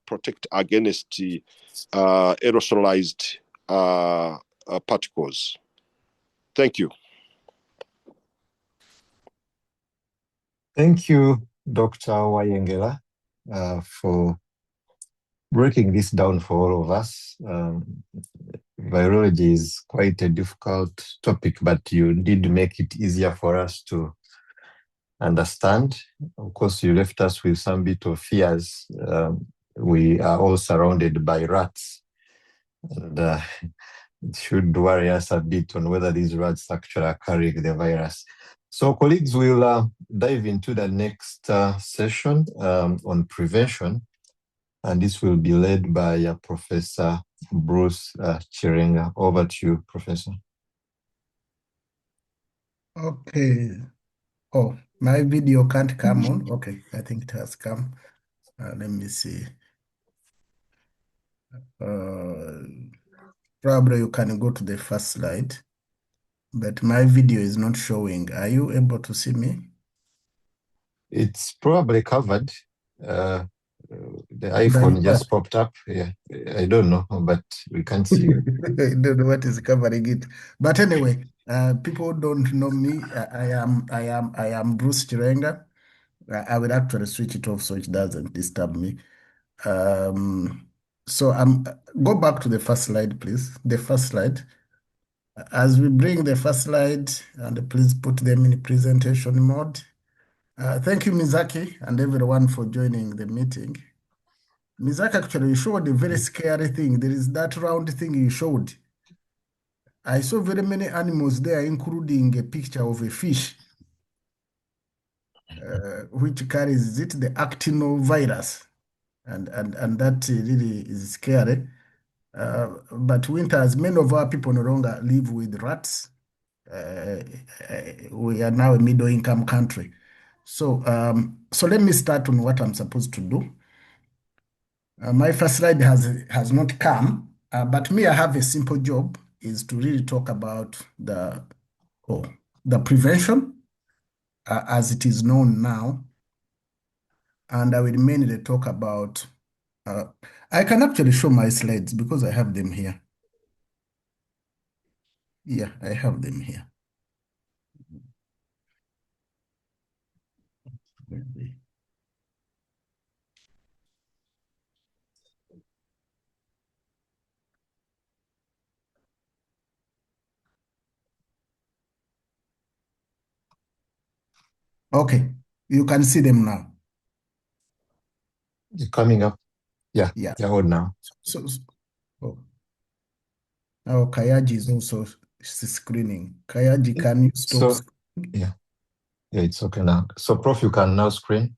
Speaker 3: protect against the aerosolized particles. Thank you.
Speaker 1: Thank you, Dr. Wayengela, for breaking this down for all of us. Virology is quite a difficult topic, but you did make it easier for us to understand. Of course, you left us with some bit of fears. We are all surrounded by rats, and it should worry us a bit on whether these rats actually are carrying the virus. So, colleagues, we'll dive into the next session on prevention, and this will be led by Professor Bruce Chirenga. Over to you, Professor.
Speaker 4: Okay. Oh, my video can't come on. Okay, I think it has come. Let me see. Probably you can go to the first slide, but my video is not showing. Are you able to see me?
Speaker 1: It's probably covered. The iPhone just popped up. Yeah, I don't know, but we can't see you.
Speaker 4: I don't know what is covering it. But anyway, people don't know me. I am Bruce Chirenga. I will actually switch it off so it doesn't disturb me. So go back to the first slide, please. The first slide. As we bring the first slide, and please put them in presentation mode. Thank you, Mizaki, and everyone for joining the meeting. Mizaki actually showed a very scary thing. There is that round thing you showed. I saw very many animals there, including a picture of a fish, which carries the actinovirus. And that really is scary. But winters, many of our people no longer live with rats. We are now a middle-income country. So let me start on what I'm supposed to do. My first slide has not come, but me, I have a simple job, is to really talk about the prevention as it is known now. And I will mainly talk about, I can actually show my slides because I have them here. Yeah, I have them here. Okay, you can see them now.
Speaker 1: They're coming up. Yeah,
Speaker 4: Yeah.
Speaker 1: they're on now.
Speaker 4: Oh, Kayaji is also screening. Kayaji, can you stop?
Speaker 1: So, yeah, it's okay now. So, Prof, you can now screen.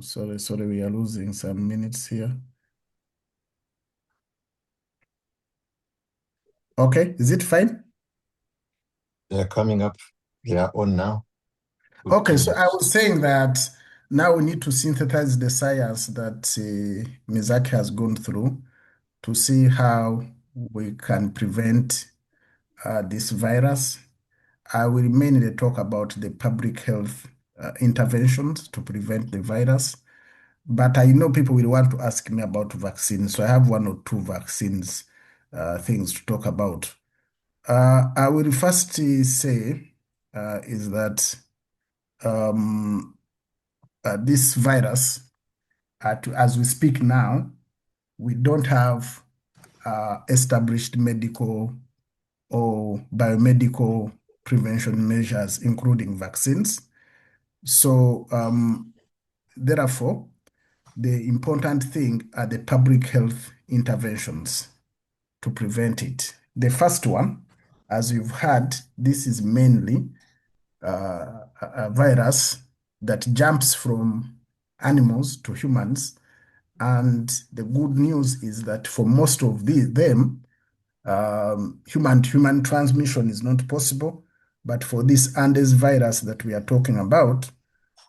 Speaker 4: Sorry, we are losing some minutes here. Okay, is it fine?
Speaker 1: They're coming up. They are on now.
Speaker 4: Okay, so I was saying that now we need to synthesize the science that Mizaki has gone through to see how we can prevent this virus. I will mainly talk about the public health interventions to prevent the virus. But I know people will want to ask me about vaccines, so I have one or two vaccines things to talk about. I will first say is that um, this virus, as we speak now, we don't have established medical or biomedical prevention measures, including vaccines. So, therefore, the important thing are the public health interventions to prevent it. The first one, as you've heard, this is mainly a virus that jumps from animals to humans. And the good news is that for most of them, human-to-human transmission is not possible. But for this Andes virus that we are talking about,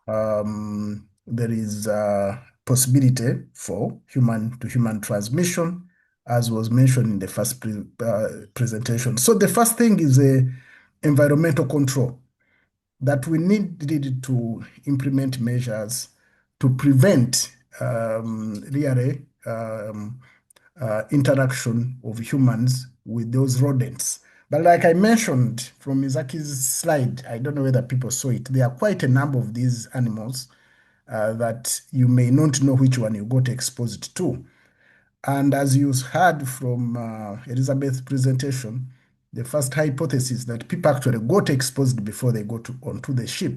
Speaker 4: there is a possibility for human-to-human transmission, as was mentioned in the first presentation. So the first thing is environmental control, that we needed to implement measures to prevent really interaction of humans with those rodents. But like I mentioned from Mizaki's slide, I don't know whether people saw it, there are quite a number of these animals that you may not know which one you got exposed to. And as you heard from Elizabeth's presentation, the first hypothesis that people actually got exposed before they got onto the ship.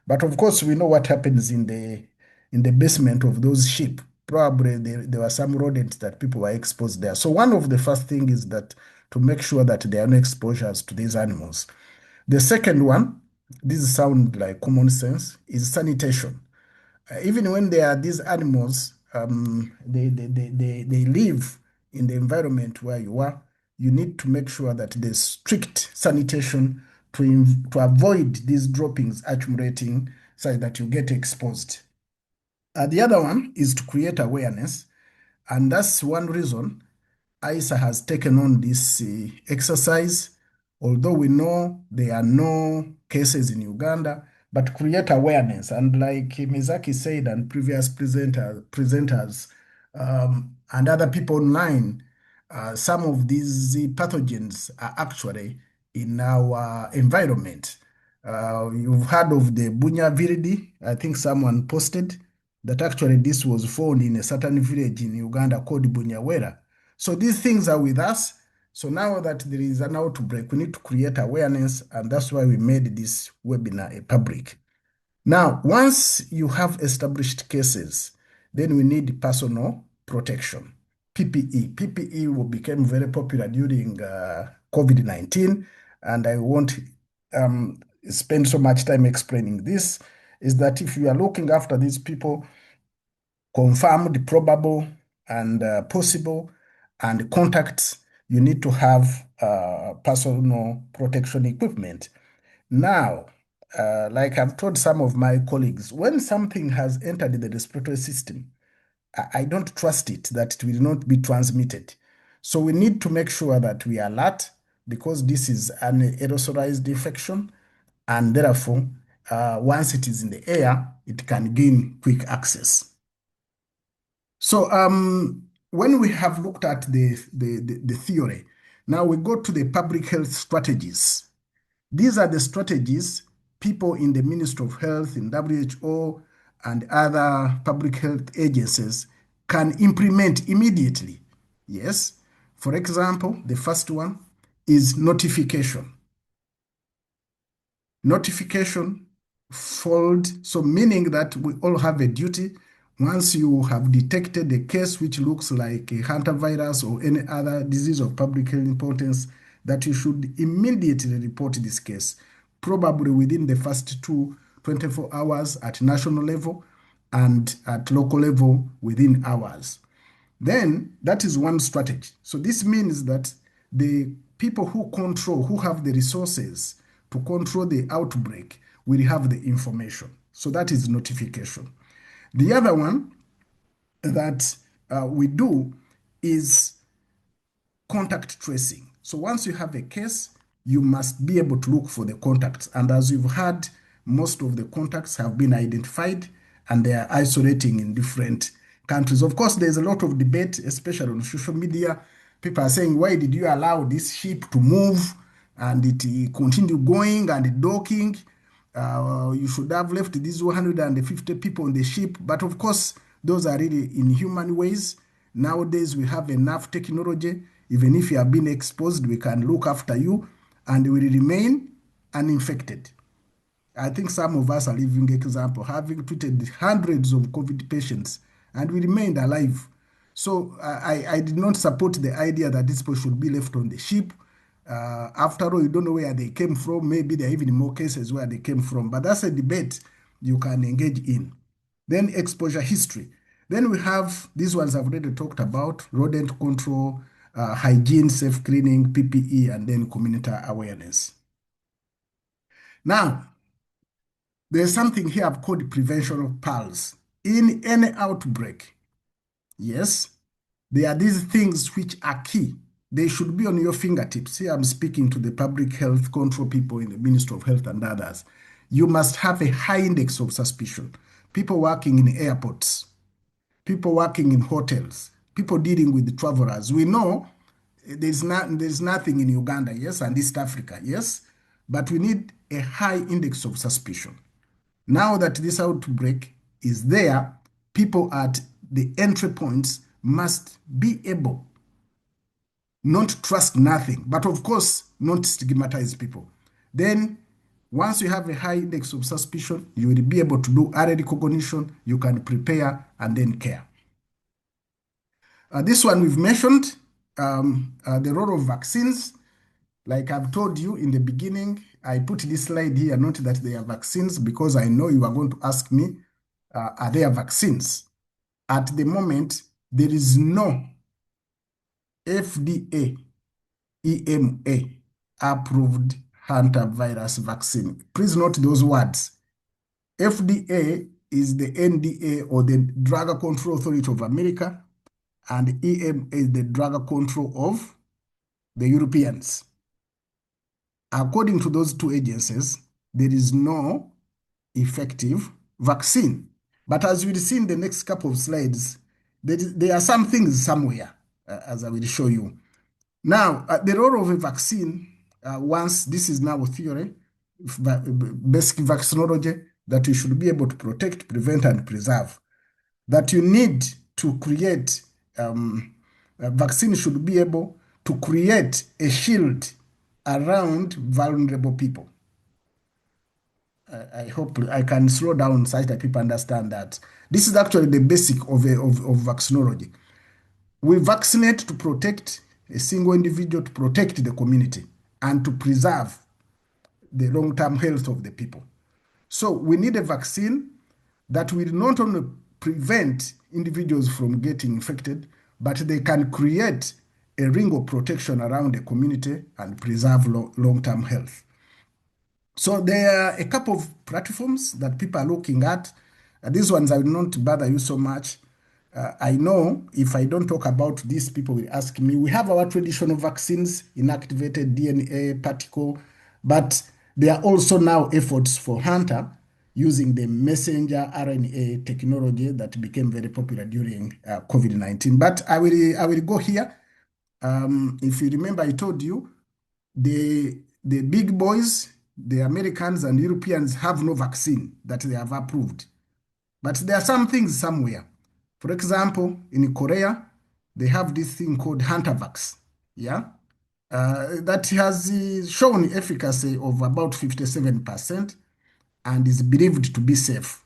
Speaker 4: But of course, we know what happens in the basement of those ship. Probably there were some rodents that people were exposed there. So one of the first things is that to make sure that there are no exposures to these animals. The second one, this sounds like common sense, is sanitation. Even when there are these animals, they live in the environment where you are. You need to make sure that there's strict sanitation to avoid these droppings accumulating so that you get exposed. The other one is to create awareness, and that's one reason ISA has taken on this exercise, although we know there are no cases in Uganda, but create awareness. And like Mizaki said, and previous presenters and other people online, some of these pathogens are actually in our environment. You've heard of the Bunya viridi. I think someone posted that actually this was found in a certain village in Uganda called Bunyawera. So these things are with us. So now that there is an outbreak, we need to create awareness, and that's why we made this webinar a public. Now, once you have established cases, then we need personal protection. PPE. PPE will become very popular during COVID-19, and I won't spend so much time explaining this, is that if you are looking after these people, confirmed, probable, and possible, and contacts, you need to have personal protection equipment. Now, like I've told some of my colleagues, when something has entered the respiratory system, I don't trust it that it will not be transmitted. So we need to make sure that we are alert, because this is an aerosolized infection, and therefore, once it is in the air, it can gain quick access. So when we have looked at the theory, now we go to the public health strategies. These are the strategies people in the Ministry of Health, in WHO, and other public health agencies can implement immediately. Yes. For example, the first one is notification. Notification followed, so meaning that we all have a duty. Once you have detected a case which looks like a hantavirus or any other disease of public health importance, that you should immediately report this case, probably within the first 24 hours at national level and at local level within hours. Then that is one strategy. So this means that the people who control, who have the resources to control the outbreak will have the information. So that is notification. The other one that we do is contact tracing. So once you have a case, you must be able to look for the contacts. And as you've heard, most of the contacts have been identified and they are isolating in different countries. Of course, there's a lot of debate, especially on social media. People are saying, why did you allow this ship to move and it continue going and docking? You should have left these 150 people on the ship. But of course, those are really inhuman ways. Nowadays, we have enough technology. Even if you have been exposed, we can look after you and will remain uninfected. I think some of us are living example, having treated hundreds of COVID patients and we remained alive. So I did not support the idea that these people should be left on the ship. After all, you don't know where they came from. Maybe there are even more cases where they came from. But that's a debate you can engage in. Then exposure history. Then we have, these ones I've already talked about, rodent control, hygiene, safe cleaning, PPE, and then community awareness. Now, there's something here I've called prevention of PALS. In any outbreak, yes, there are these things which are key. They should be on your fingertips. Here I'm speaking to the public health control people in the Ministry of Health and others. You must have a high index of suspicion. People working in airports, people working in hotels, people dealing with travelers. We know there's nothing in Uganda, yes, and East Africa, yes, but we need a high index of suspicion. Now that this outbreak is there, people at the entry points must be able not trust nothing, but of course, not stigmatize people. Then, once you have a high index of suspicion, you will be able to do early recognition, you can prepare and then care. This one we've mentioned, the role of vaccines. Like I've told you in the beginning, I put this slide here, not that they are vaccines, because I know you are going to ask me, are there vaccines? At the moment, there is no FDA, EMA approved hantavirus vaccine. Please note those words. FDA is the NDA or the Drug Control Authority of America, and EMA is the Drug Control of the Europeans. According to those two agencies, there is no effective vaccine. But as we'll see in the next couple of slides, there are some things somewhere, as I will show you. Now, the role of a vaccine, once this is now a theory, basic vaccinology, that you should be able to protect, prevent, and preserve. That you need to create, a vaccine should be able to create a shield around vulnerable people. I hope I can slow down such that people understand that. This is actually the basic of vaccinology. We vaccinate to protect a single individual, to protect the community, and to preserve the long-term health of the people. So we need a vaccine that will not only prevent individuals from getting infected, but they can create a ring of protection around the community and preserve long-term health. So there are a couple of platforms that people are looking at. These ones I will not bother you so much. I know if I don't talk about these, people will ask me. We have our traditional vaccines, inactivated DNA, particle, but there are also now efforts for Hunter using the messenger RNA technology that became very popular during COVID-19. But I will go here. If you remember, I told you the big boys, the Americans and Europeans, have no vaccine that they have approved. But there are some things somewhere. For example, in Korea, they have this thing called Hantavirus. Yeah. that has shown efficacy of about 57% and is believed to be safe.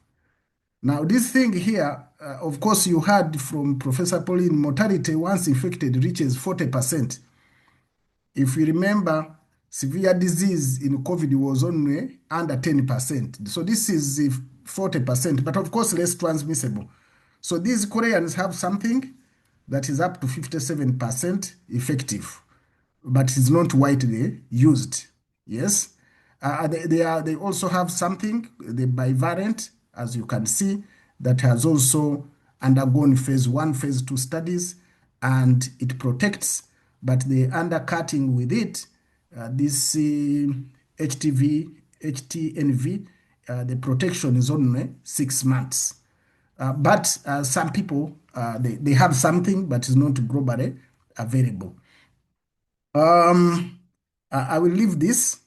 Speaker 4: Now, this thing here, of course, you heard from Professor Pauline, mortality once infected reaches 40%. If you remember, severe disease in COVID was only under 10%. So this is 40%, but of course, less transmissible. So these Koreans have something that is up to 57% effective, but is not widely used. Yes. They also have something, the bivalent, as you can see, that has also undergone phase 1, phase 2 studies, and it protects, but the undercutting with it, this HTNV, the protection is only 6 months. But some people, they have something, but it's not globally available. I will leave this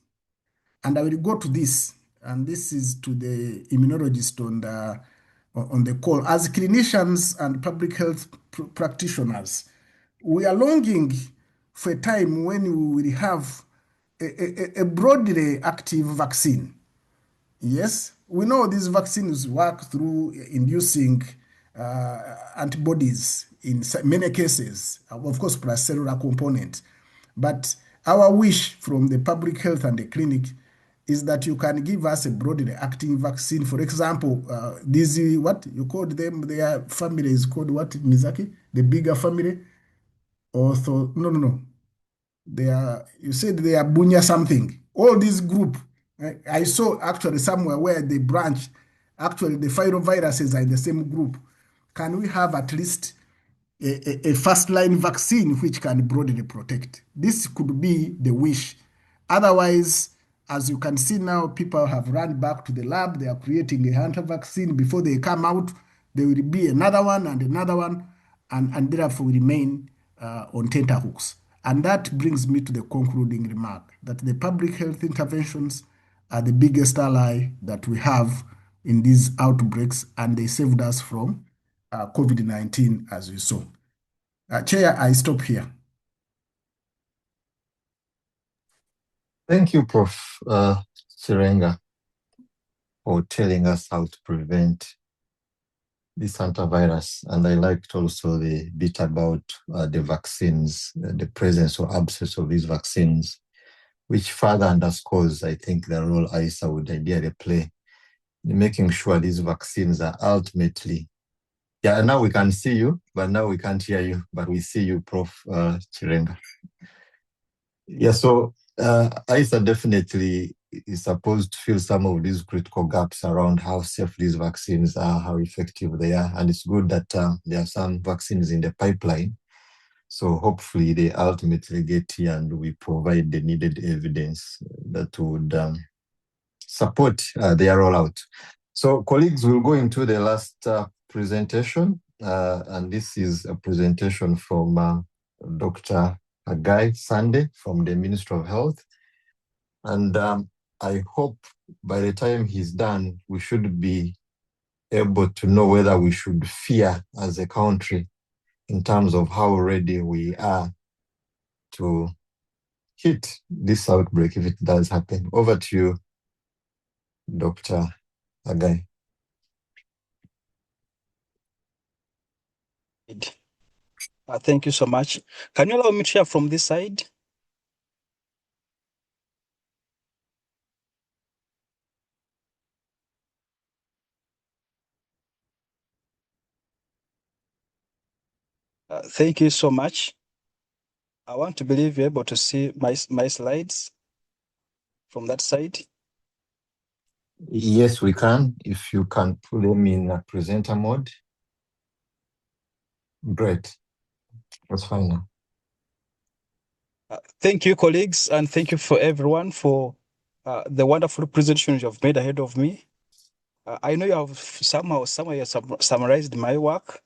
Speaker 4: and I will go to this, and this is to the immunologist on the call. As clinicians and public health practitioners, we are longing for a time when we will have a broadly active vaccine. Yes, we know these vaccines work through inducing antibodies in many cases, of course, plus cellular component. But our wish from the public health and the clinic is that you can give us a broadly acting vaccine. For example, these, what you called them, their family is called what, Mizaki? The bigger family? No. They are, you said they are Bunya something. All this group, I saw actually somewhere where they branch, actually the viruses are in the same group. Can we have at least a first line vaccine which can broadly protect? This could be the wish. Otherwise, as you can see now, people have run back to the lab. They are creating a Hunter vaccine. Before they come out, there will be another one, and therefore we remain on tenterhooks. And that brings me to the concluding remark that the public health interventions are the biggest ally that we have in these outbreaks, and they saved us from COVID-19, as we saw. Chair, I stop here.
Speaker 1: Thank you, Prof. Chirenga, for telling us how to prevent this hantavirus. And I liked also the bit about the vaccines, the presence or absence of these vaccines, which further underscores, I think, the role ISA would ideally play in making sure these vaccines are ultimately. Yeah, now we can see you, but now we can't hear you, but we see you, Prof. Chirenga. Yeah, so ISA definitely is supposed to fill some of these critical gaps around how safe these vaccines are, how effective they are. And it's good that there are some vaccines in the pipeline. So hopefully they ultimately get here and we provide the needed evidence that would support their rollout. So colleagues, we'll go into the last presentation. And this is a presentation from Dr. Agai Sande from the Ministry of Health. And I hope by the time he's done, we should be able to know whether we should fear as a country in terms of how ready we are to hit this outbreak if it does happen. Over to you, Dr. Agai.
Speaker 6: Thank you so much. Can you allow me to share from this side? Thank you so much. I want to believe you're able to see my slides from that side.
Speaker 1: Yes, we can. If you can put them in a presenter mode. Great. That's fine now.
Speaker 6: Thank you, colleagues, and thank you for everyone for the wonderful presentation you have made ahead of me. I know you have somehow summarized my work,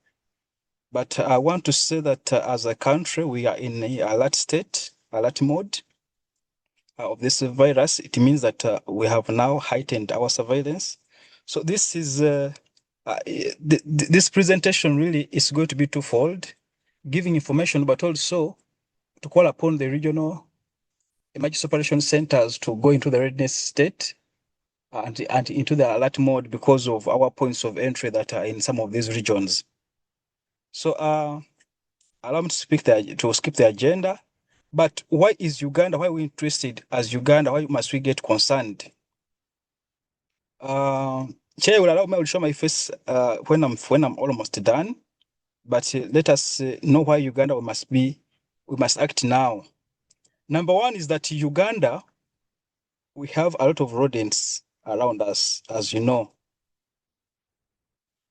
Speaker 6: but I want to say that as a country, we are in an alert state, alert mode of this virus. It means that we have now heightened our surveillance. So this is this presentation really is going to be twofold, giving information, but also to call upon the regional emergency operation centers to go into the readiness state and into the alert mode because of our points of entry that are in some of these regions. So allow me to skip the agenda. But why is Uganda? Why are we interested as Uganda? Why must we get concerned? Chair will allow me to show my face when I'm almost done. But let us know why Uganda we must act now. Number one is that Uganda, we have a lot of rodents around us, as you know.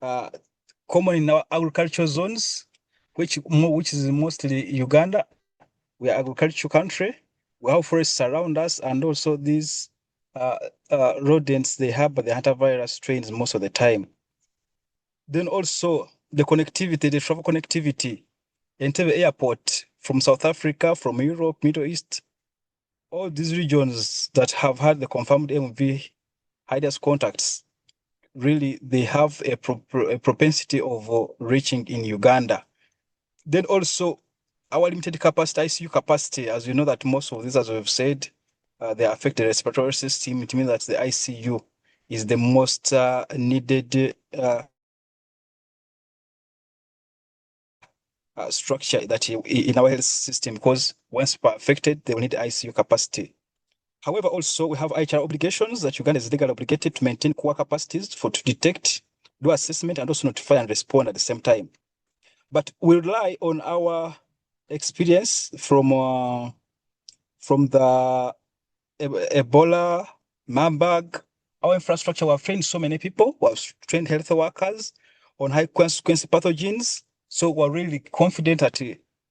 Speaker 6: Common in our agricultural zones, which is mostly Uganda. We are agricultural country. We have forests around us, and also these rodents, they have the hantavirus strains most of the time. Then also the connectivity, the travel connectivity, Entebbe Airport from South Africa, from Europe, Middle East, all these regions that have had the confirmed MV hideous contacts, really, they have a propensity of reaching in Uganda. Then also our limited capacity, ICU capacity, as you know that most of these, as we've said, they affect the respiratory system. It means that the ICU is the most needed structure that in our health system, because once people are affected, they will need ICU capacity. However, also we have HR obligations that Uganda is legally obligated to maintain core capacities to detect, do assessment, and also notify and respond at the same time. But we rely on our experience from the Ebola, Marburg. Our infrastructure, we have trained so many people, we have trained health workers on high consequence pathogens. So we're really confident that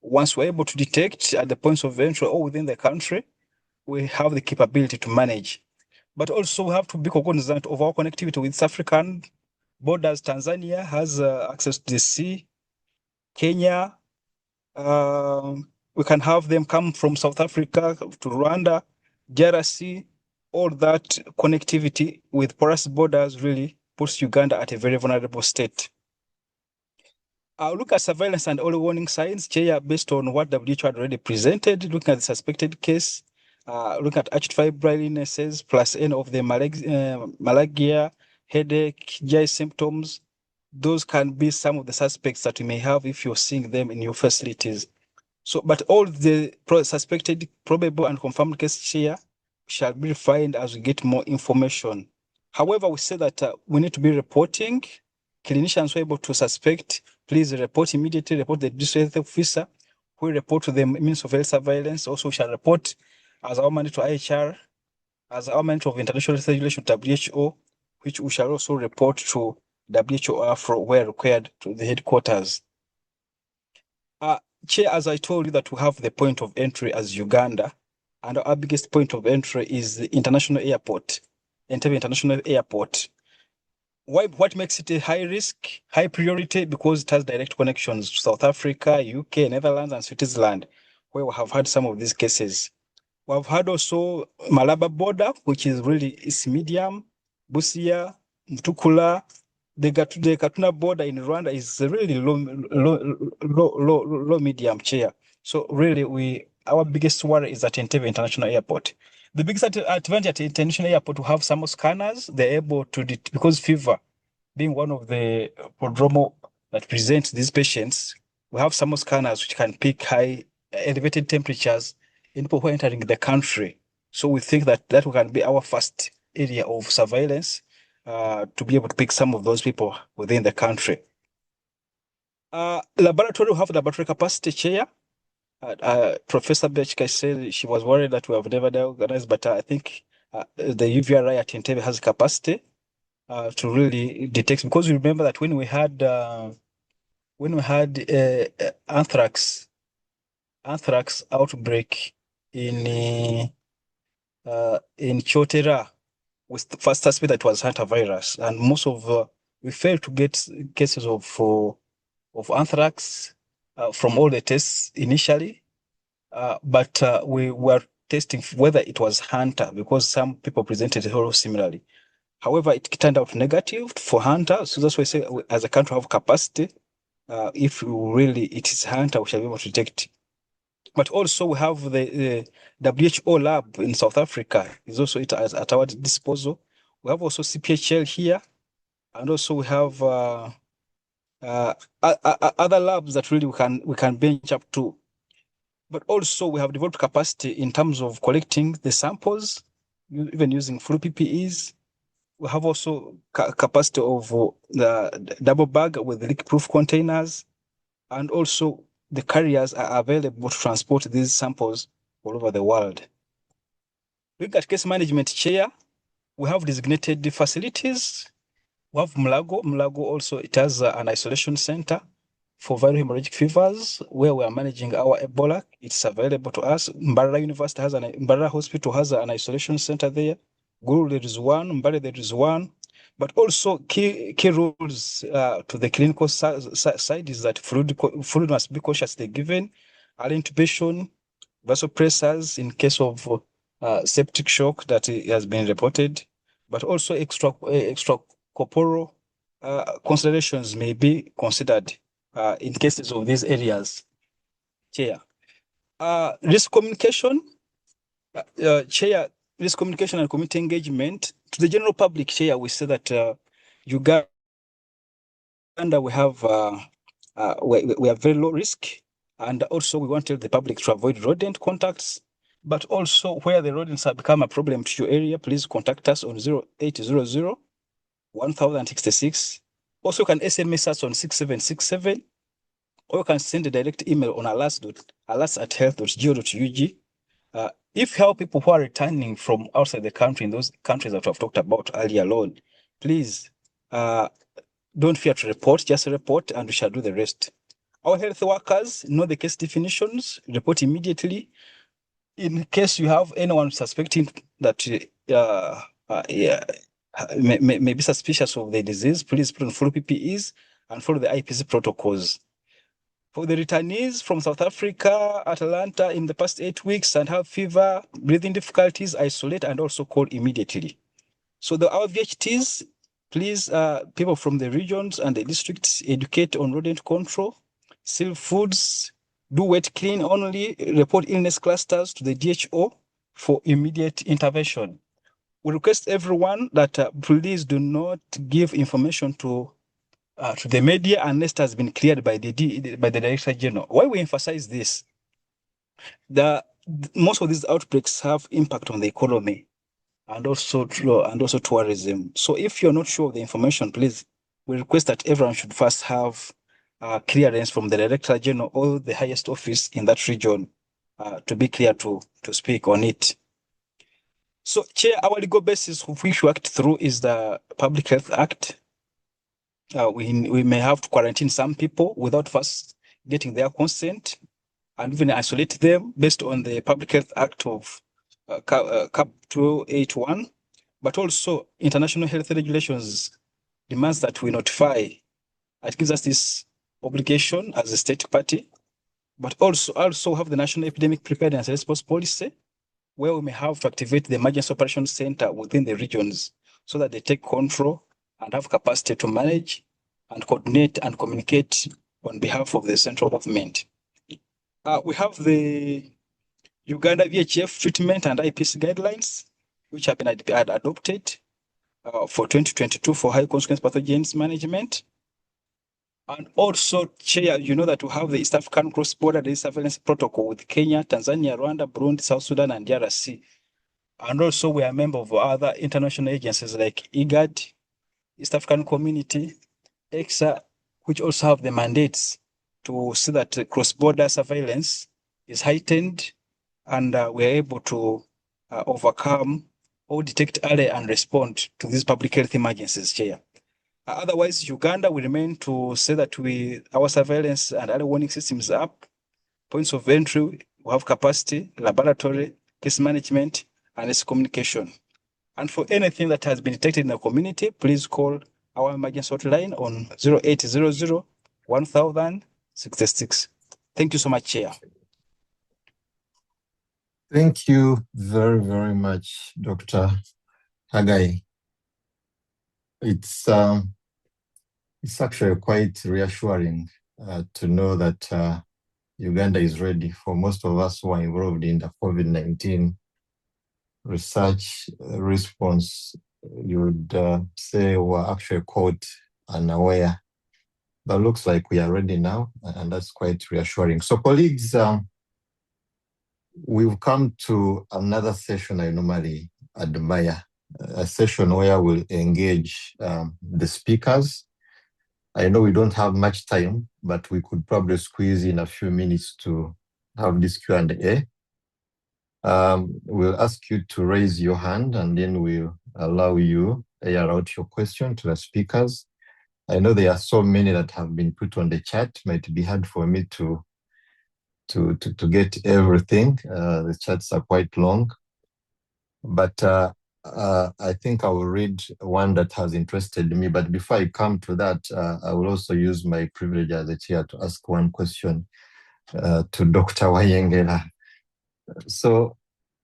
Speaker 6: once we're able to detect at the points of entry or within the country, we have the capability to manage. But also we have to be cognizant of our connectivity with South African borders. Tanzania has access to the sea. Kenya, we can have them come from South Africa to Rwanda, DRC. All that connectivity with porous borders really puts Uganda at a very vulnerable state. I'll look at surveillance and early warning signs, Chair, based on what WHO had already presented, looking at the suspected case, looking at acute febrile illnesses, plus any of the malaria, headache, GI symptoms. Those can be some of the suspects that you may have if you're seeing them in your facilities. So, but all the suspected, probable, and confirmed cases here shall be refined as we get more information. However, we say that we need to be reporting. Clinicians who are able to suspect, please report immediately, report the district health officer, who report to the Ministry of Health Surveillance, also shall report as our mandate to IHR, as our mandate of International Health Regulation to WHO, which we shall also report to WHO for where required to the headquarters. Chair, as I told you that we have the point of entry as Uganda, and our biggest point of entry is the international airport, Entebbe International Airport. Why? What makes it a high risk, high priority? Because it has direct connections to South Africa, UK, Netherlands, and Switzerland, where we have had some of these cases. We have had also Malaba border, which is medium, Busia, Mtukula. The Katuna border in Rwanda is really low medium, Chair. So really, our biggest worry is at Entebbe International Airport. The biggest advantage at International Airport to have some scanners. They're able to because fever being one of the prodromal that presents these patients, we have some scanners which can pick high elevated temperatures in people who are entering the country. So we think that can be our first area of surveillance to be able to pick some of those people within the country. Laboratory, we have laboratory capacity, Chair. Professor Bechka said she was worried that we have never organized, but I think the UVRI at Entebbe has capacity to really detect, because we remember that when we had anthrax outbreak in Chotera, with the first suspect that was Hantavirus, and most of we failed to get cases of anthrax from all the tests initially, but we were testing whether it was Hunter, because some people presented it similarly. However, it turned out negative for Hunter, so that's why I say as a country have capacity. If really it is Hunter, we shall be able to detect. But also we have the WHO lab in South Africa is also at our disposal. We have also CPHL here, and also we have other labs that really we can bench up to. But also we have developed capacity in terms of collecting the samples, even using full PPEs. We have also capacity of the double bag with leak-proof containers, and also the carriers are available to transport these samples all over the world. Looking at case management, Chair, we have designated facilities. We have Mulago. Mulago also, it has an isolation center for viral hemorrhagic fevers where we are managing our Ebola. It's available to us. Mbarara Hospital has an isolation center there. Guru, there is one. Mbale, there is one. But also key rules to the clinical side is that fluid must be cautiously given. Early intubation, vasopressors in case of septic shock that has been reported, but also extracorporeal considerations may be considered in cases of these areas. Chair. Risk communication. Chair, risk communication and community engagement. To the general public, Chair, we say that Uganda, we have we have very low risk, and also we want to tell the public to avoid rodent contacts. But also where the rodents have become a problem to your area, please contact us on 0800 1066. Also, you can SMS us on 6767, or you can send a direct email on alerts@health.go.ug. If you have people who are returning from outside the country, in those countries that I've talked about earlier on, please don't fear to report, just report and we shall do the rest. Our health workers know the case definitions, report immediately. In case you have anyone suspecting that may be suspicious of the disease, please put on full PPEs and follow the IPC protocols. For the returnees from South Africa, Atlanta, in the past 8 weeks and have fever, breathing difficulties, isolate and also call immediately. So our VHTs, please, people from the regions and the districts, educate on rodent control, seal foods, do wet clean only, report illness clusters to the DHO for immediate intervention. We request everyone that please do not give information to the media unless it has been cleared by the Director General. Why we emphasize this? Most of these outbreaks have impact on the economy and also tourism. So if you're not sure of the information, please, we request that everyone should first have clearance from the Director General or the highest office in that region to be clear to speak on it. So, Chair, our legal basis which we act through is the Public Health Act. We may have to quarantine some people without first getting their consent and even isolate them based on the Public Health Act of CAP 281, but also international health regulations demands that we notify. It gives us this obligation as a state party, but also have the National Epidemic Preparedness and Response Policy, where we may have to activate the Emergency Operations Center within the regions so that they take control and have capacity to manage and coordinate and communicate on behalf of the central government. We have the Uganda VHF treatment and IPC guidelines, which have been adopted for 2022 for high consequence pathogens management. And also, Chair, you know that we have the East African cross-border disease surveillance protocol with Kenya, Tanzania, Rwanda, Burundi, South Sudan, and DRC. And also, we are a member of other international agencies like IGAD, East African Community, EXA, which also have the mandates to see that cross-border surveillance is heightened and we are able to overcome or detect early and respond to these public health emergencies, Chair. Otherwise, Uganda will remain to say that our surveillance and early warning systems are up. Points of entry, we have capacity, laboratory, case management, and risk communication. And for anything that has been detected in the community, please call our emergency hotline on 0800 1066. Thank you so much, Chair.
Speaker 1: Thank you very, very much, Dr. Hagai. It's actually quite reassuring to know that Uganda is ready. For most of us who are involved in the COVID-19 research response, you would say we're actually caught unaware. But looks like we are ready now, and that's quite reassuring. So colleagues, we've come to another session I normally admire, a session where we'll engage the speakers. I know we don't have much time, but we could probably squeeze in a few minutes to have this Q&A. We'll ask you to raise your hand, and then we'll allow you to air out your question to the speakers. I know there are so many that have been put on the chat. It might be hard for me to get everything. The chats are quite long, but I think I will read one that has interested me. But before I come to that, I will also use my privilege as a chair to ask one question to Dr. Wayengera. So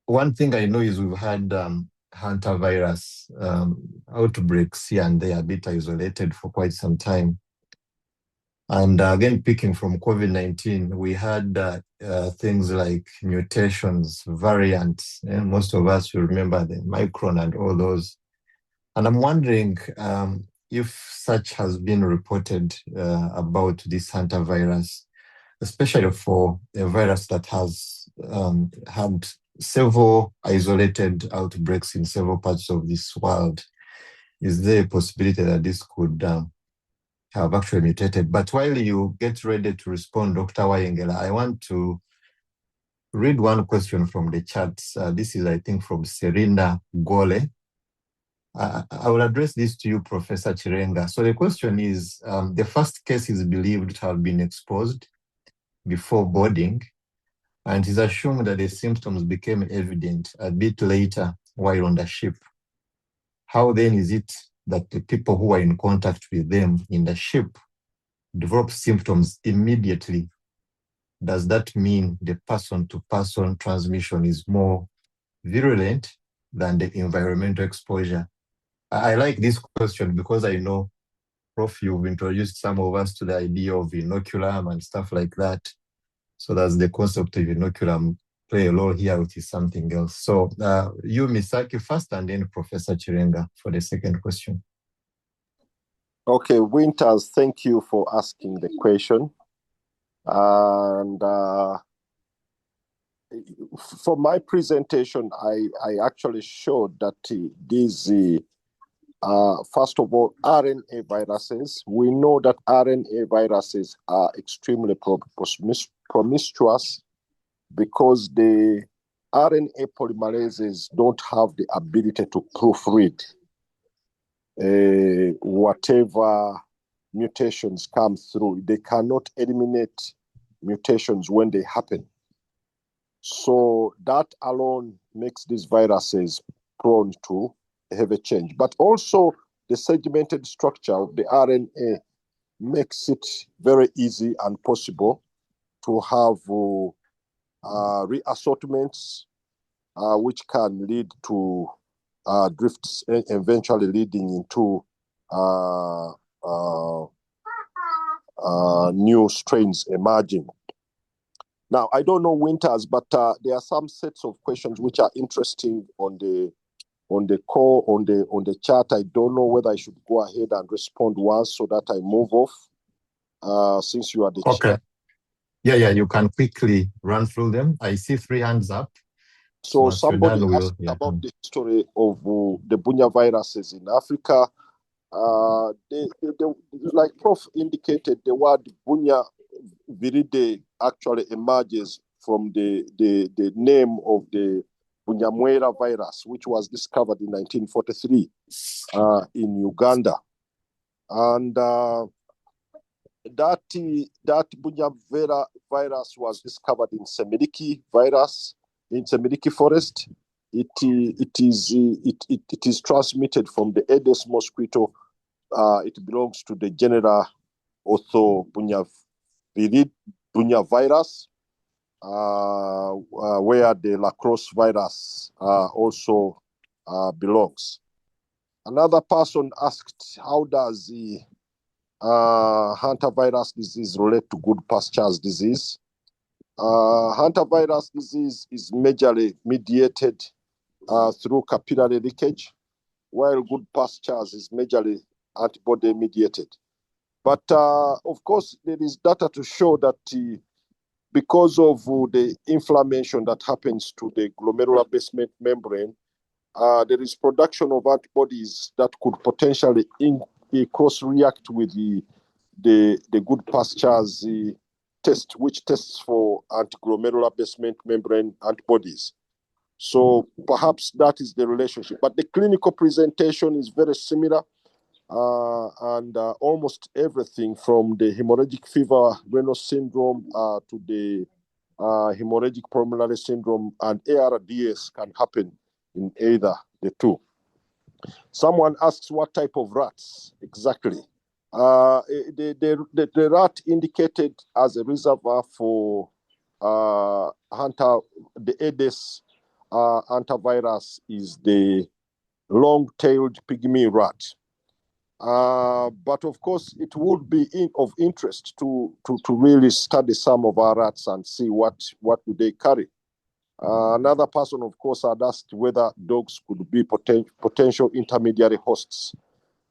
Speaker 1: one thing I know is we've had hantavirus outbreaks here and there, a bit isolated for quite some time. And again, picking from COVID-19, we had things like mutations, variants, and most of us will remember the Micron and all those. And I'm wondering if such has been reported about this hantavirus, especially for a virus that has had several isolated outbreaks in several parts of this world. Is there a possibility that this could have actually mutated? But while you get ready to respond, Dr. Wayengera, I want to read one question from the chat. This is, I think, from Serena Gole. I will address this to you, Professor Chirenga. So the question is, the first case is believed to have been exposed before boarding, and it is assumed that the symptoms became evident a bit later while on the ship. How then is it that the people who are in contact with them in the ship develop symptoms immediately? Does that mean the person-to-person transmission is more virulent than the environmental exposure? I like this question because I know, Prof, you've introduced some of us to the idea of inoculum and stuff like that. So that's the concept of inoculum play a role here, which is something else. So you, Misaki, first, and then Professor Chirenga for the second question.
Speaker 3: Okay, Winters, thank you for asking the question. And for my presentation, I actually showed that these, first of all, RNA viruses. We know that RNA viruses are extremely promiscuous because the RNA polymerases don't have the ability to proofread whatever mutations come through. They cannot eliminate mutations when they happen. So that alone makes these viruses prone to heavy change. But also the segmented structure of the RNA makes it very easy and possible to have reassortments, which can lead to drifts, eventually leading into new strains emerging. Now, I don't know Winters, but there are some sets of questions which are interesting on the call, on the chat. I don't know whether I should go ahead and respond once so that I move off, since you are the chair.
Speaker 1: Yeah, you can quickly run through them. I see 3 hands up.
Speaker 3: So somebody asked about the history of the Bunya viruses in Africa. They, like Prof indicated, the word Bunya viride actually emerges from the name of the Bunyamwera virus, which was discovered in 1943 in Uganda. And that Bunyamwera virus was discovered in Semiriki forest. It is transmitted from the Aedes mosquito. It belongs to the genera Orthobunya virus, where the Lacrosse virus also belongs. Another person asked, how does the hantavirus disease relate to good pastures disease? Hantavirus disease is majorly mediated through capillary leakage, while good pastures is majorly antibody mediated. But of course, there is data to show that because of the inflammation that happens to the glomerular basement membrane, there is production of antibodies that could potentially cross-react with the good pastures test, which tests for antiglomerular basement membrane antibodies. So perhaps that is the relationship. But the clinical presentation is very similar, and almost everything from the hemorrhagic fever, renal syndrome, to the hemorrhagic pulmonary syndrome and ARDS can happen in either the two. Someone asks what type of rats exactly. The rat indicated as a reservoir for the Aedes hantavirus is the long-tailed pygmy rat. But of course, it would be of interest to really study some of our rats and see what do they carry. Another person, of course, had asked whether dogs could be potential intermediary hosts.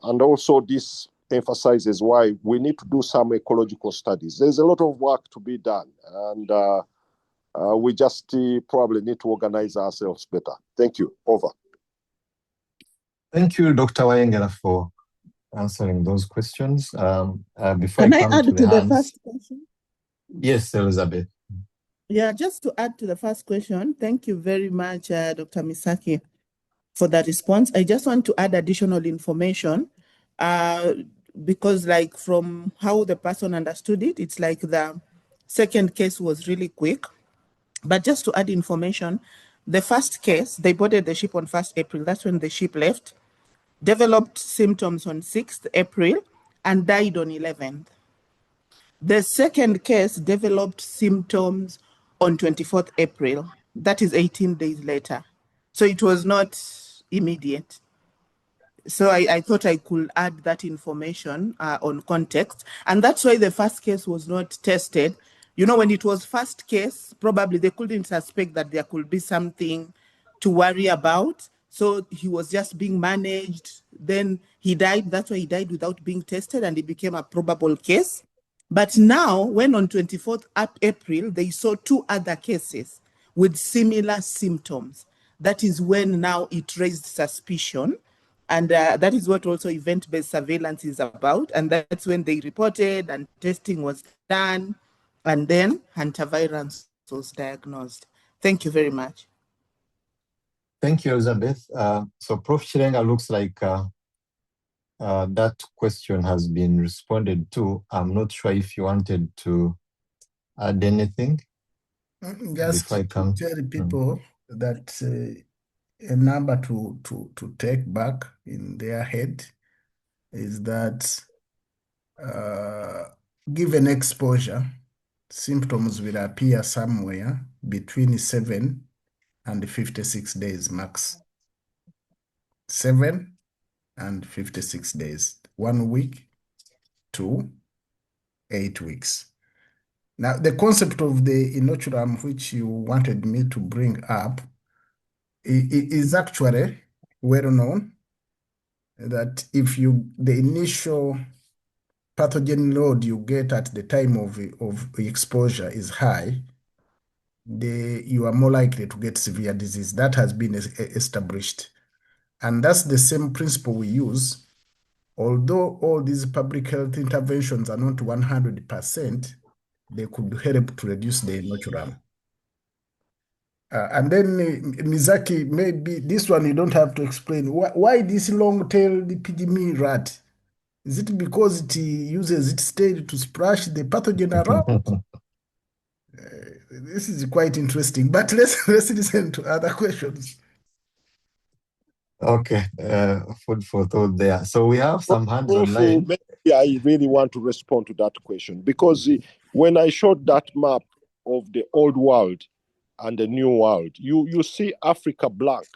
Speaker 3: And also this emphasizes why we need to do some ecological studies. There's a lot of work to be done, and we just probably need to organize ourselves better. Thank you. Over.
Speaker 1: Thank you, Dr. Wayengera, for answering those questions. Before
Speaker 2: Can
Speaker 1: I
Speaker 2: I
Speaker 1: come
Speaker 2: add
Speaker 1: to
Speaker 2: to
Speaker 1: the
Speaker 2: the
Speaker 1: hands,
Speaker 2: first question?
Speaker 1: yes, Elizabeth.
Speaker 2: Yeah, just to add to the first question, thank you very much, Dr. Misaki, for that response. I just want to add additional information because like from how the person understood it, it's like the second case was really quick. But just to add information, the first case, they boarded the ship on 1st April. That's when the ship left, developed symptoms on 6th April and died on 11th. The second case developed symptoms on 24th April. That is 18 days later. So it was not immediate. So I thought I could add that information on context. And that's why the first case was not tested. You know, when it was first case, probably they couldn't suspect that there could be something to worry about. So he was just being managed. Then he died. That's why he died without being tested, and it became a probable case. But now, when on 24th April, they saw 2 other cases with similar symptoms. That is when now it raised suspicion. And that is what also event-based surveillance is about. And that's when they reported and testing was done. And then hantavirus was diagnosed. Thank you very much.
Speaker 1: Thank you, Elizabeth. So Prof. Chirenga, looks like that question has been responded to. I'm not sure if you wanted to add anything.
Speaker 4: Just to tell people that a number to take back in their head is that given exposure, symptoms will appear somewhere between 7 and 56 days max. 7 and 56 days, 1 week to 8 weeks. Now, the concept of the inoculum, which you wanted me to bring up, is actually well known, that if the initial pathogen load you get at the time of exposure is high, you are more likely to get severe disease. That has been established. And that's the same principle we use. Although all these public health interventions are not 100%, they could help to reduce the inoculum. And then Mizaki, maybe this one you don't have to explain. Why this long-tailed pygmy rat? Is it because it uses its tail to splash the pathogen around? This is quite interesting, but let's listen to other questions.
Speaker 1: Okay, food for thought there. So we have some hands online.
Speaker 3: Yeah, I really want to respond to that question, because when I showed that map of the old world and the new world, you see Africa blank.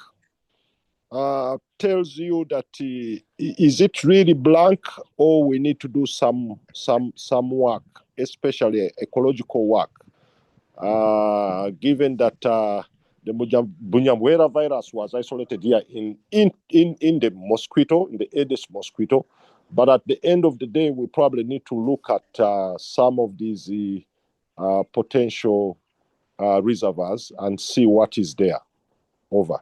Speaker 3: Tells you that is it really blank, or we need to do some work, especially ecological work. given that the Bunyamwera virus was isolated here in the mosquito, in the Aedes mosquito. But at the end of the day, we probably need to look at some of these potential reservoirs and see what is there. Over.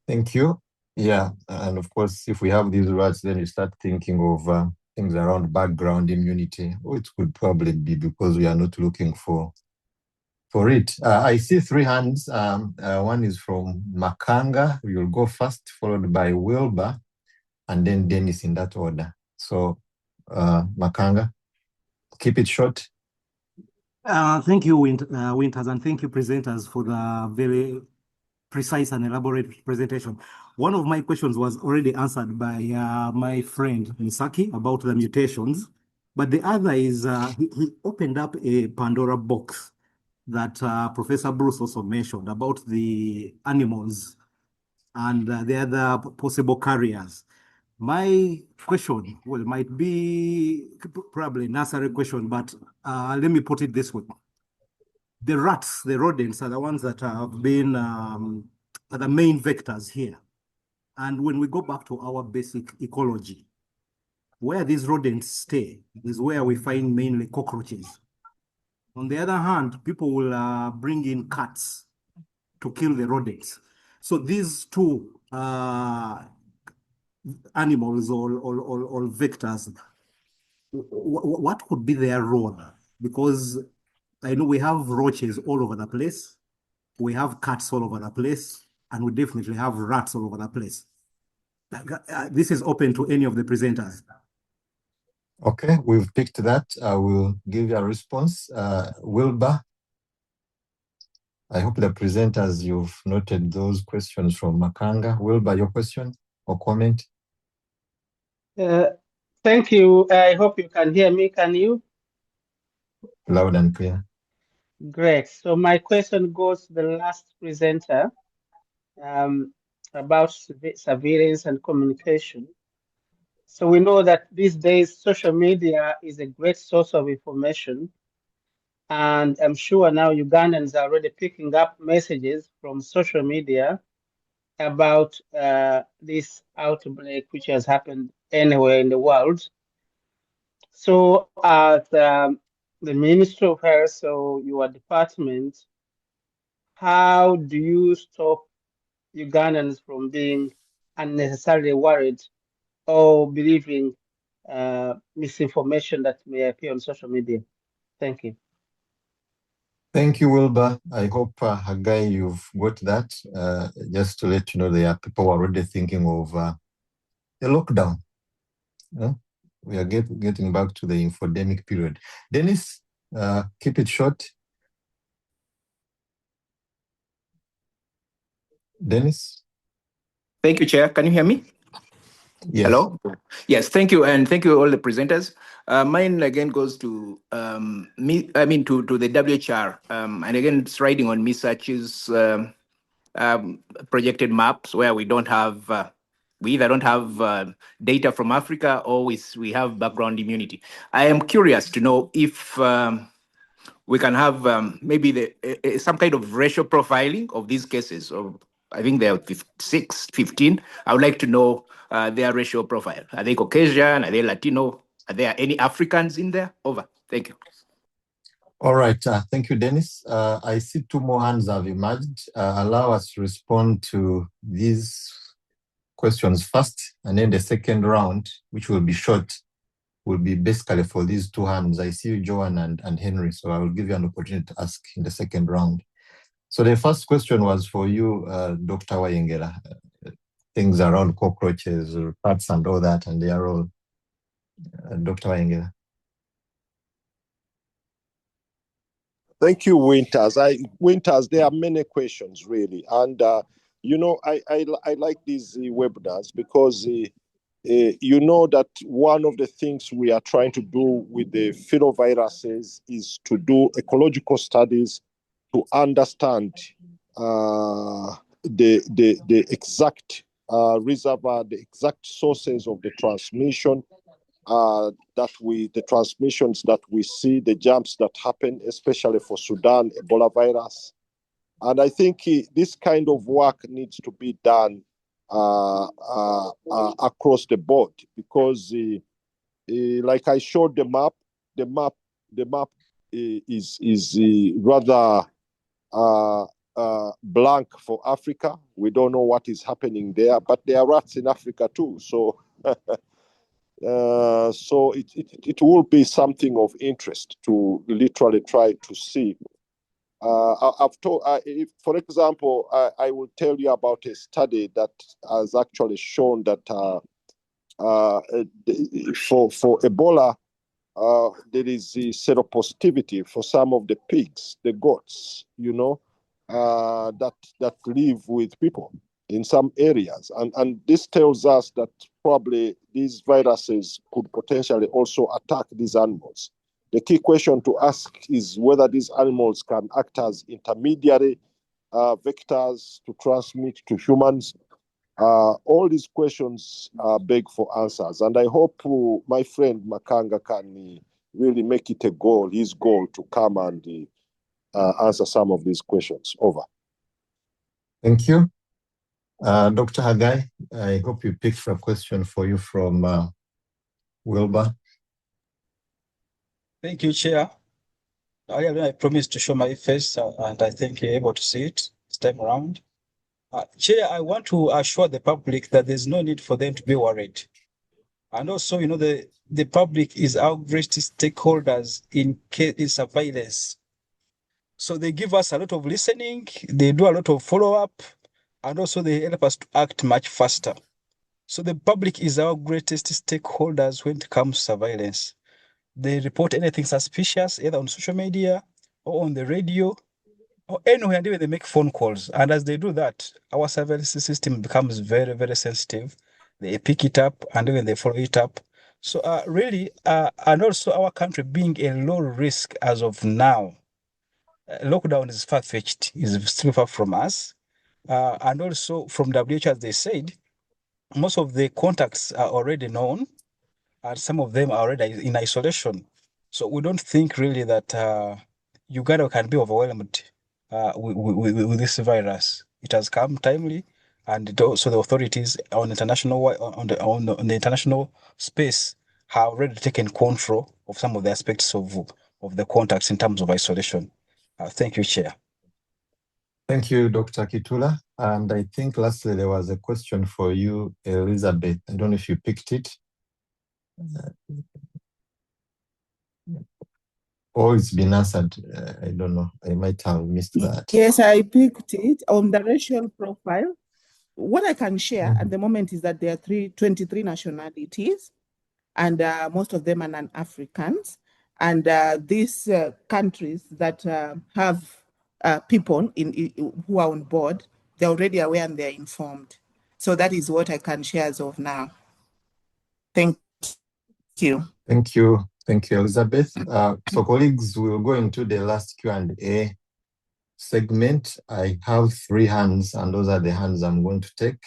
Speaker 1: Thank you. Yeah, and of course, if we have these rats, then you start thinking of things around background immunity, which could probably be because we are not looking for it. I see three hands. One is from Makanga. We will go first, followed by Wilbur, and then Dennis in that order. So, Makanga, keep it short.
Speaker 7: Thank you, Winters, and thank you, presenters, for the very precise and elaborate presentation. One of my questions was already answered by my friend Misaki about the mutations, but the other is he opened up a Pandora box that Professor Bruce also mentioned about the animals and the other possible carriers. My question, well, might be probably a nursery question, but let me put it this way. The rats, the rodents, are the ones that have been are the main vectors here. And when we go back to our basic ecology, where these rodents stay is where we find mainly cockroaches. On the other hand, people will bring in cats to kill the rodents. So these two animals or vectors, what could be their role? Because I know we have roaches all over the place, we have cats all over the place, and we definitely have rats all over the place. This is open to any of the presenters.
Speaker 1: Okay, we've picked that. I will give you a response. Wilbur, I hope the presenters, you've noted those questions from Makanga. Wilbur, your question or comment?
Speaker 8: Thank you. I hope you can hear me. Can you?
Speaker 1: Loud and clear.
Speaker 8: Great. So my question goes to the last presenter about surveillance and communication. So we know that these days social media is a great source of information. And I'm sure now Ugandans are already picking up messages from social media about this outbreak, which has happened anywhere in the world. So as the Ministry of Health or your department, how do you stop Ugandans from being unnecessarily worried or believing misinformation that may appear on social media? Thank you.
Speaker 1: Thank you, Wilbur. I hope, Hagai, you've got that. Just to let you know, there are people already thinking of a lockdown. We are getting back to the infodemic period. Dennis, keep it short. Dennis?
Speaker 9: Thank you, Chair. Can you hear me?
Speaker 1: Yes.
Speaker 9: Hello? Yes, thank you, and thank you all the presenters. Mine again goes to to the WHR, and again it's riding on Misach's projected maps where we don't have we either don't have data from Africa or we have background immunity. I am curious to know if we can have maybe some kind of racial profiling of these cases. Or I think there are 15. I would like to know their racial profile. Are they Caucasian? Are they Latino? Are there any Africans in there? Over. Thank you.
Speaker 1: All right. Thank you, Dennis. I see two more hands have emerged. Allow us to respond to these questions first, and then the second round, which will be short, will be basically for these two hands. I see you, Joan and Henry, so I will give you an opportunity to ask in the second round. So the first question was for you, Dr. Wayengera. Things around cockroaches, rats and all that, and they are all. Dr. Wayengera.
Speaker 3: Thank you, Winters. Winters, there are many questions, really. And, I like these webinars because you know that one of the things we are trying to do with the filoviruses is to do ecological studies to understand the exact reservoir, the exact sources of the transmission, the transmissions that we see, the jumps that happen, especially for Sudan, Ebola virus. And I think this kind of work needs to be done across the board, because like I showed the map is rather blank for Africa. We don't know what is happening there, but there are rats in Africa too. So so it will be something of interest to literally try to see. I've told, for example, I will tell you about a study that has actually shown that for Ebola, there is a seropositivity for some of the pigs, the goats, that live with people in some areas. And this tells us that probably these viruses could potentially also attack these animals. The key question to ask is whether these animals can act as intermediary vectors to transmit to humans. All these questions beg for answers. And I hope my friend Makanga can really make it his goal to come and answer some of these questions. Over.
Speaker 1: Thank you. Dr. Hagai, I hope you picked a question for you from Wilbur.
Speaker 6: Thank you, Chair. I promised to show my face, and I think you're able to see it this time around. Chair, I want to assure the public that there's no need for them to be worried. And also, the public is our greatest stakeholders in surveillance. So they give us a lot of listening, they do a lot of follow-up, and also they help us to act much faster. So the public is our greatest stakeholders when it comes to surveillance. They report anything suspicious, either on social media or on the radio or anywhere, and even they make phone calls. And as they do that, our surveillance system becomes very, very sensitive. They pick it up and even they follow it up. So really, and also our country being a low risk as of now, lockdown is far-fetched, is still far from us. And also from WHO, as they said, most of the contacts are already known, and some of them are already in isolation. So we don't think really that Uganda can be overwhelmed with this virus. It has come timely, and also the authorities on the international space have already taken control of some of the aspects of the contacts in terms of isolation. Thank you, Chair.
Speaker 1: Thank you, Dr. Kitula. And I think lastly, there was a question for you, Elizabeth. I don't know if you picked it. Or it's been answered. I don't know. I might have missed that.
Speaker 2: Yes, I picked it on the racial profile. What I can share at the moment is that there are 23 nationalities, and most of them are non-Africans. And these countries that have people who are on board, they're already aware and they're informed. So that is what I can share as of now. Thank you.
Speaker 1: Thank you. Thank you, Elizabeth. So colleagues, we'll go into the last Q&A segment. I have 3 hands, and those are the hands I'm going to take.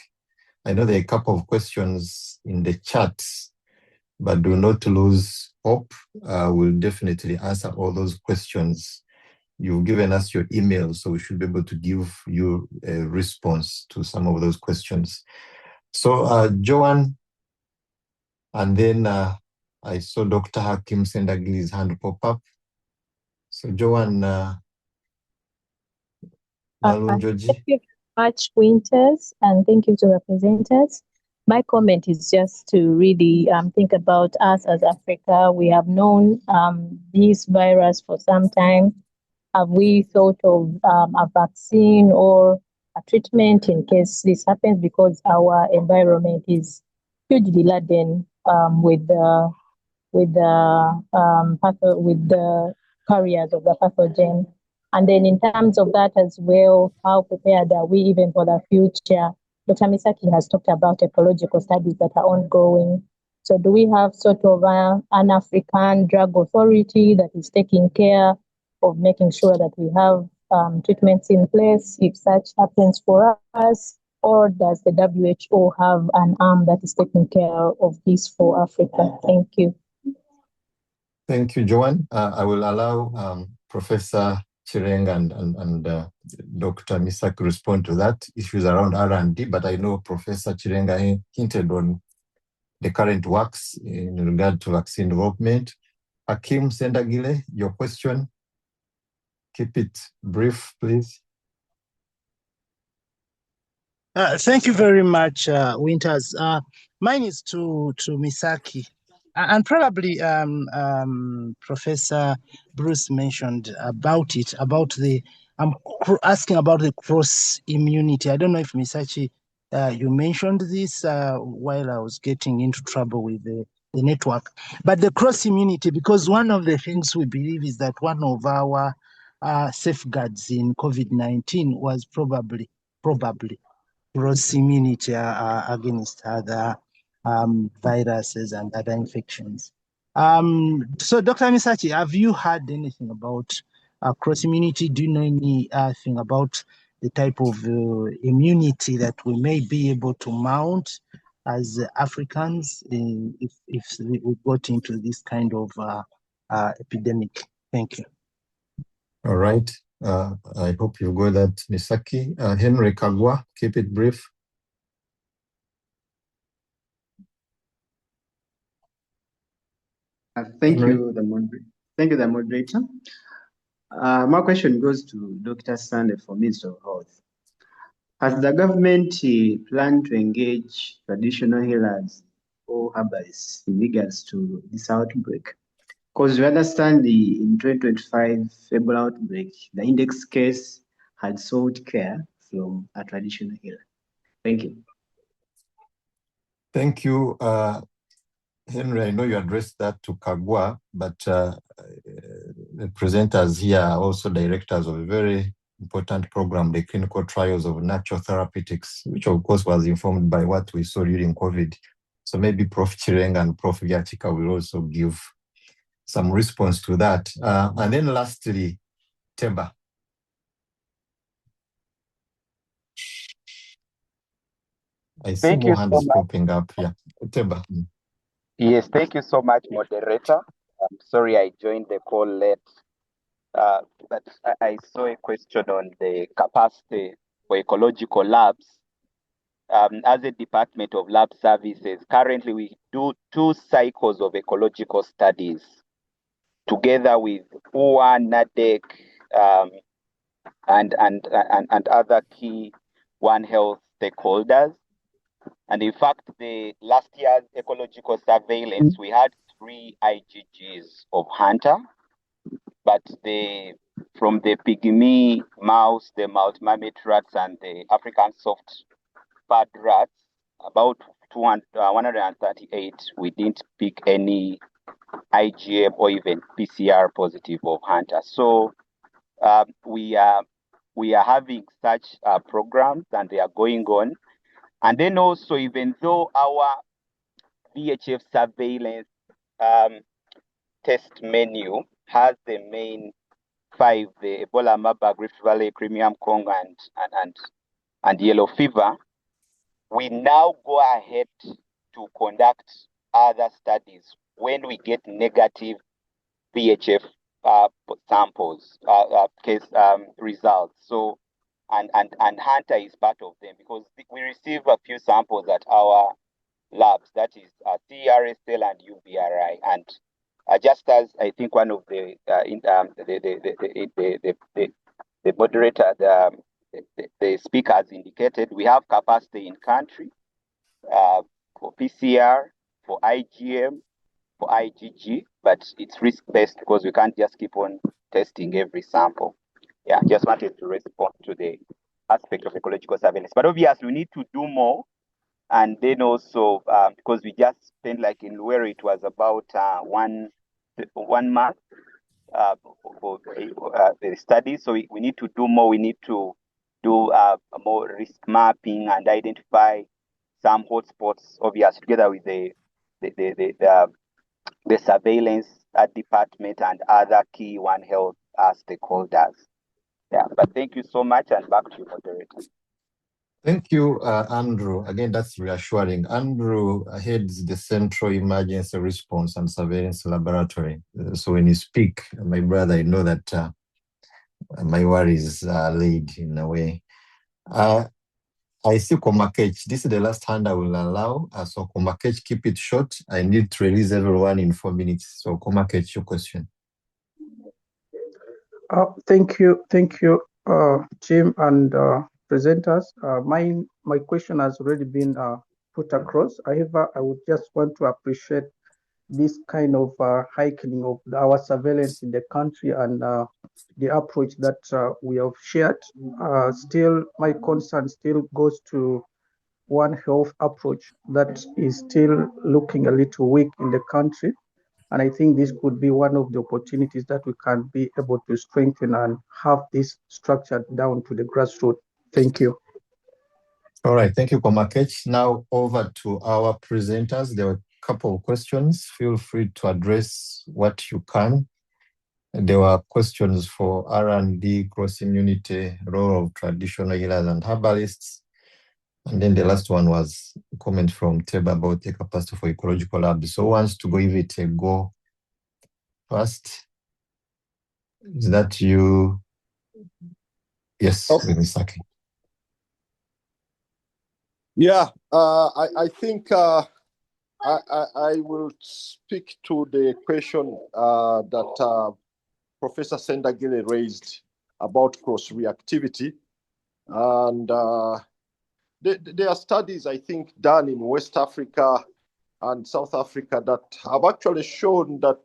Speaker 1: I know there are a couple of questions in the chat, but do not lose hope. We'll definitely answer all those questions. You've given us your email, so we should be able to give you a response to some of those questions. So Joanne, and then I saw Dr. Hakim Sendagli's hand pop up. So Joanne Malunjoji.
Speaker 10: Thank you very much, Winters, and thank you to the presenters. My comment is just to really think about us as Africa. We have known this virus for some time. Have we thought of a vaccine or a treatment in case this happens? Because our environment is hugely laden with the carriers of the pathogen. And then in terms of that as well, how prepared are we even for the future? Dr. Misaki has talked about ecological studies that are ongoing. So do we have sort of an African drug authority that is taking care of making sure that we have treatments in place if such happens for us? or does the WHO have an arm that is taking care of this for Africa? Thank you.
Speaker 1: Thank you, Joanne. I will allow Professor Chireng and Dr. Misaki respond to that, issues around R&D, but I know Professor Chireng hinted on the current works in regard to vaccine development. Hakim Sendagile, your question. Keep it brief, please.
Speaker 11: Thank you very much, Winters. Mine is to Misaki. And probably Professor Bruce mentioned about it, I'm asking about the cross immunity. I don't know if Misaki, you mentioned this while I was getting into trouble with the network. But the cross immunity, because one of the things we believe is that one of our safeguards in COVID-19 was probably cross immunity against other viruses and other infections. So, Dr. Misaki, have you heard anything about cross immunity? Do you know anything about the type of immunity that we may be able to mount as Africans if we got into this kind of epidemic? Thank you.
Speaker 1: All right. I hope you got that, Misaki. Henry Kagwa, keep it brief.
Speaker 12: Thank you, the moderator. My question goes to Dr. Sande for Minister of Health. Has the government planned to engage traditional healers or herbalists in regards to this outbreak? Because we understand in 2025 Ebola outbreak, the index case had sought care from a traditional healer. Thank you.
Speaker 1: Thank you, Henry. I know you addressed that to Kagwa, but the presenters here are also directors of a very important program, the clinical trials of natural therapeutics, which of course was informed by what we saw during COVID. So maybe Prof. Chireng and Prof. Yachika will also give some response to that. And then lastly, Temba. I see more hands popping up here. Temba.
Speaker 13: Yes, thank you so much, moderator. I'm sorry I joined the call late, but I saw a question on the capacity for ecological labs. As a Department of Lab Services, currently we do 2 cycles of ecological studies together with UA, NADEC, and other key One Health stakeholders. And in fact, the last year's ecological surveillance, we had 3 IgGs of Hunter, but from the pygmy mouse, the multi-marmot rats, and the African soft fat rats, about 138, we didn't pick any IgM or even PCR positive of Hunter. So we are having such programs, and they are going on. And then also, even though our VHF surveillance test menu has the main 5, the Ebola, Marburg, Rift Valley, Crimean Congo, and yellow fever, we now go ahead to conduct other studies when we get negative VHF samples, case results. So, and Hunter is part of them, because we receive a few samples at our labs, that is CRSL and UBRI. And just as I think one of the moderator, the speaker has indicated, we have capacity in country for PCR, for IgM, for IgG, but it's risk-based because we can't just keep on testing every sample. Yeah, just wanted to respond to the aspect of ecological surveillance. But obviously, we need to do more. And then also, because we just spent, like in Luero, it was about 1 month for the study. So we need to do more. We need to do more risk mapping and identify some hotspots, obviously, together with the surveillance department and other key One Health stakeholders. Yeah, but thank you so much, and back to you, moderator.
Speaker 1: Thank you, Andrew. Again, that's reassuring. Andrew heads the Central Emergency Response and Surveillance Laboratory. So when you speak, my brother, you know that my worries are laid in a way. I see Komakech. This is the last hand I will allow. So Komakech, keep it short. I need to release everyone in 4 minutes. So Komakech, your question.
Speaker 14: Thank you, Jim and presenters. My question has already been put across. However, I would just want to appreciate this kind of heightening of our surveillance in the country and the approach that we have shared. Still, my concern still goes to One Health approach that is still looking a little weak in the country. And I think this could be one of the opportunities that we can be able to strengthen and have this structured down to the grassroots. Thank you.
Speaker 1: All right, thank you, Komakech. Now over to our presenters. There were a couple of questions. Feel free to address what you can. There were questions for R&D, cross-immunity, role of traditional healers and herbalists. And then the last one was a comment from Teba about the capacity for ecological labs. So who wants to give it a go first? Is that you? Yes, Misaki.
Speaker 3: Yeah, I think I will speak to the question that Professor Sendagile raised about cross-reactivity. And there are studies, I think, done in West Africa and South Africa that have actually shown that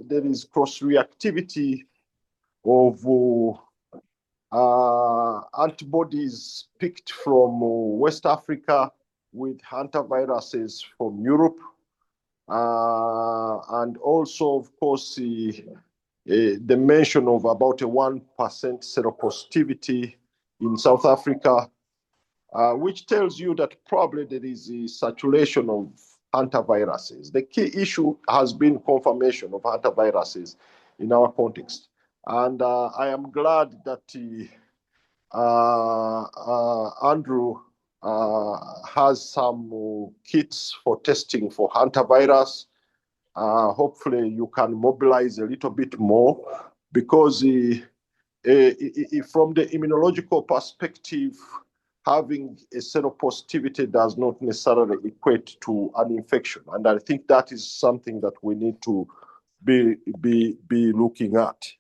Speaker 3: there is cross-reactivity of antibodies picked from West Africa with hantaviruses from Europe. And also, of course, the mention of about a 1% seropositivity in South Africa, which tells you that probably there is a saturation of hantaviruses. The key issue has been confirmation of hantaviruses in our context. And I am glad that Andrew has some kits for testing for hantavirus. Hopefully you can mobilize a little bit more, because from the immunological perspective, having a seropositivity does not necessarily equate to an infection. And I think that is something that we need to be looking at.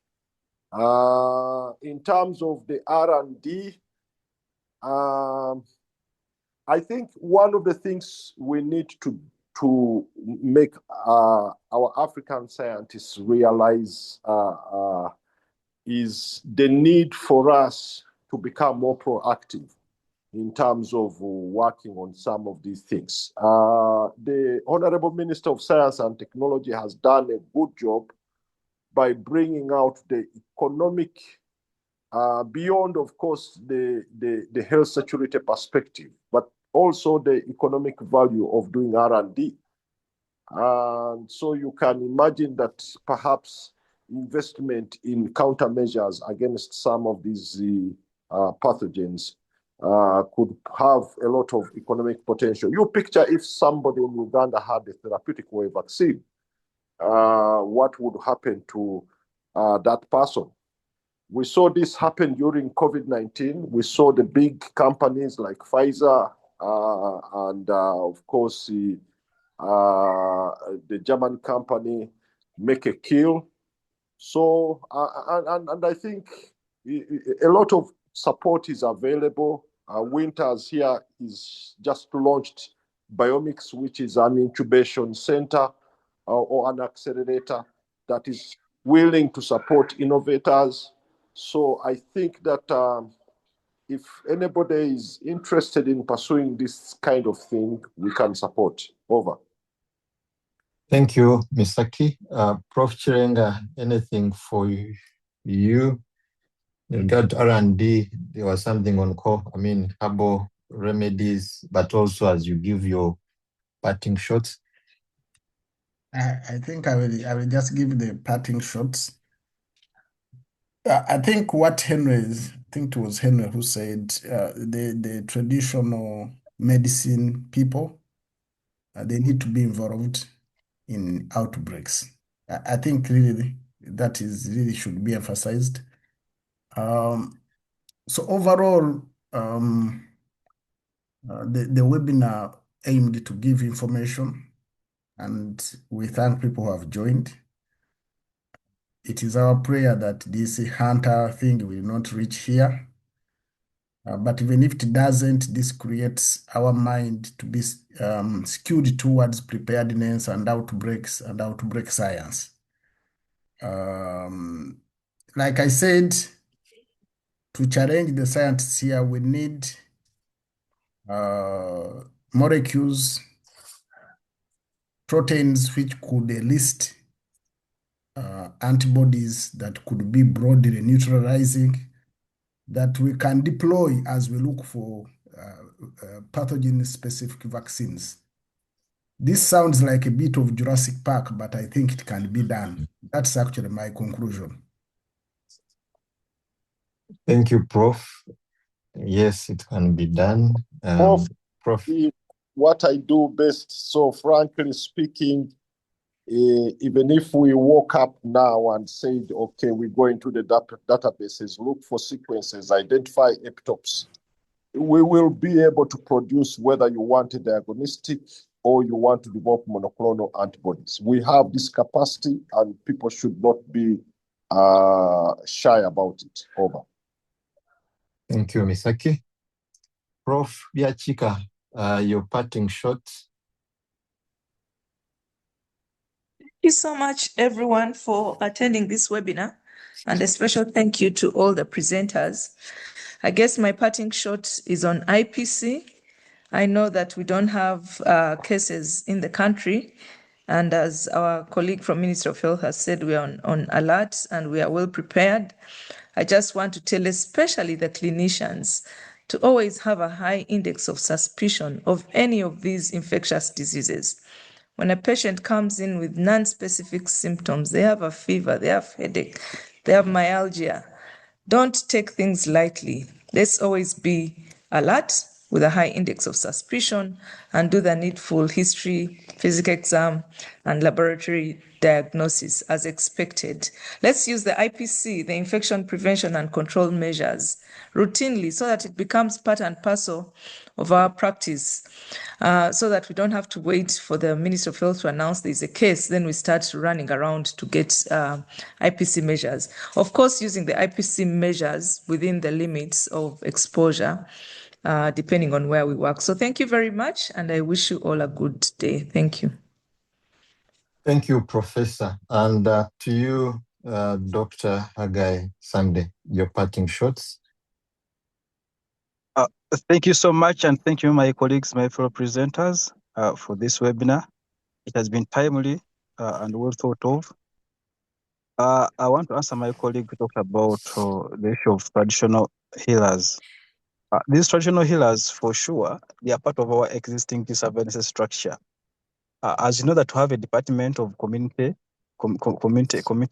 Speaker 3: In terms of the R&D, I think one of the things we need to make our African scientists realize is the need for us to become more proactive in terms of working on some of these things. The Honorable Minister of Science and Technology has done a good job by bringing out the economic, beyond, of course, the health security perspective, but also the economic value of doing R&D. And so you can imagine that perhaps investment in countermeasures against some of these pathogens could have a lot of economic potential. You picture if somebody in Uganda had a therapeutic way vaccine, what would happen to that person? We saw this happen during COVID-19. We saw the big companies like Pfizer and, of course, the German company make a kill. So, and I think a lot of support is available. Winters here is just launched Biomics, which is an incubation center or an accelerator that is willing to support innovators. So I think that if anybody is interested in pursuing this kind of thing, we can support. Over.
Speaker 1: Thank you, Misaki. Prof. Chirenga, anything for you? In regard to R&D, there was something on herbal remedies, but also as you give your parting shots.
Speaker 4: I think I will just give the parting shots. I think what Henry think it was Henry who said the traditional medicine people, they need to be involved in outbreaks. I think really that is really should be emphasized. So overall, the webinar aimed to give information, and we thank people who have joined. It is our prayer that this Hunter thing will not reach here. But even if it doesn't, this creates our mind to be skewed towards preparedness and outbreaks and outbreak science. Like I said, to challenge the scientists here, we need molecules, proteins which could elicit antibodies that could be broadly neutralizing, that we can deploy as we look for pathogen-specific vaccines. This sounds like a bit of Jurassic Park, but I think it can be done. That's actually my conclusion.
Speaker 1: Thank you, Prof. Yes, it can be done.
Speaker 3: Prof, what I do best, so frankly speaking, even if we woke up now and said, okay, we go into the databases, look for sequences, identify epitopes, we will be able to produce whether you want a diagnostic or you want to develop monoclonal antibodies. We have this capacity and people should not be shy about it. Over.
Speaker 1: Thank you, Misaki. Prof. Biachika, your parting shot.
Speaker 5: Thank you so much, everyone, for attending this webinar, and a special thank you to all the presenters. I guess my parting shot is on IPC. I know that we don't have cases in the country, and as our colleague from Ministry of Health has said, we are on alert and we are well prepared. I just want to tell especially the clinicians to always have a high index of suspicion of any of these infectious diseases. When a patient comes in with non-specific symptoms, they have a fever, they have headache, they have myalgia, don't take things lightly. Let's always be alert with a high index of suspicion and do the needful history, physical exam, and laboratory diagnosis as expected. Let's use the IPC, the infection prevention and control measures, routinely so that it becomes part and parcel of our practice, so that we don't have to wait for the Ministry of Health to announce there's a case, then we start running around to get IPC measures. Of course, using the IPC measures within the limits of exposure, depending on where we work. So thank you very much, and I wish you all a good day. Thank you.
Speaker 1: Thank you, Professor. And to you, Dr. Hagai Sunday, your parting shots.
Speaker 6: Thank you so much, and thank you, my colleagues, my fellow presenters, for this webinar. It has been timely and well thought of. I want to answer my colleague who talked about the issue of traditional healers. These traditional healers, for sure, they are part of our existing surveillance structure. As you know, that we have a department of community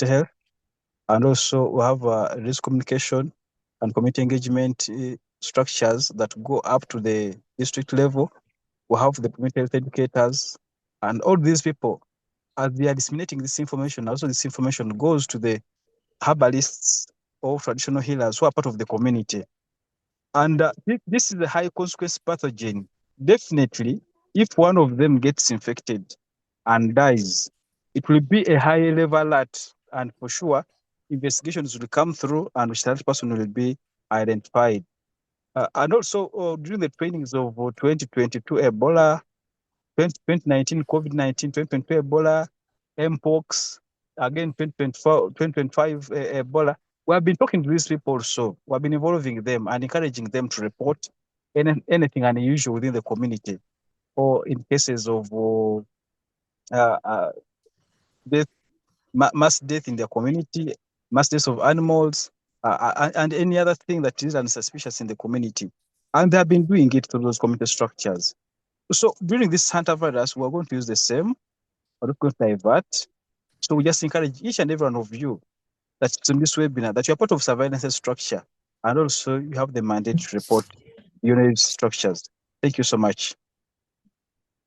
Speaker 6: health, and also we have risk communication and community engagement structures that go up to the district level. We have the community health educators, and all these people, as they are disseminating this information, also this information goes to the herbalists or traditional healers who are part of the community. And this is a high consequence pathogen. Definitely, if one of them gets infected and dies, it will be a high level alert, and for sure, investigations will come through and that person will be identified. And also during the trainings of 2022 Ebola, 2019 COVID-19, 2022 Ebola, Mpox, again 2025 Ebola, we have been talking to these people also. We have been involving them and encouraging them to report anything unusual within the community, or in cases of death, mass death in their community, mass deaths of animals, and any other thing that is unsuspicious in the community. And they have been doing it through those community structures. So during this Hantavirus, we're going to use the same, we're not going to divert. So we just encourage each and every one of you that's in this webinar that you're part of surveillance structure. and also you have the mandate to report unit structures. Thank you so much.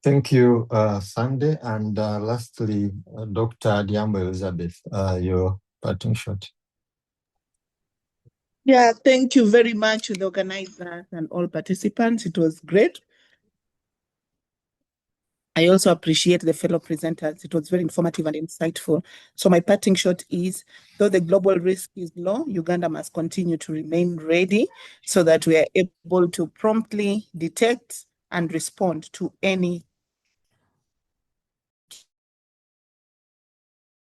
Speaker 1: Thank you, Sunday. And lastly, Dr. Diambo Elizabeth, your parting shot.
Speaker 2: Yeah, thank you very much to the organizers and all participants. It was great. I also appreciate the fellow presenters. It was very informative and insightful. So my parting shot is, though the global risk is low, Uganda must continue to remain ready so that we are able to promptly detect and respond to any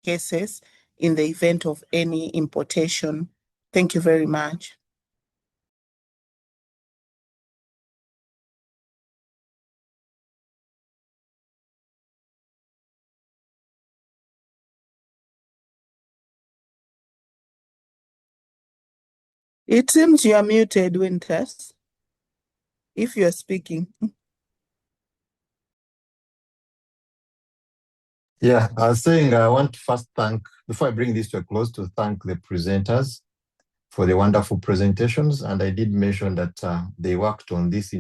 Speaker 2: cases in the event of any importation. Thank you very much. It seems you are muted, Winters, if you are speaking.
Speaker 1: Yeah, I was saying I want to first thank, before I bring this to a close, to thank the presenters for the wonderful presentations. And I did mention that they worked on this in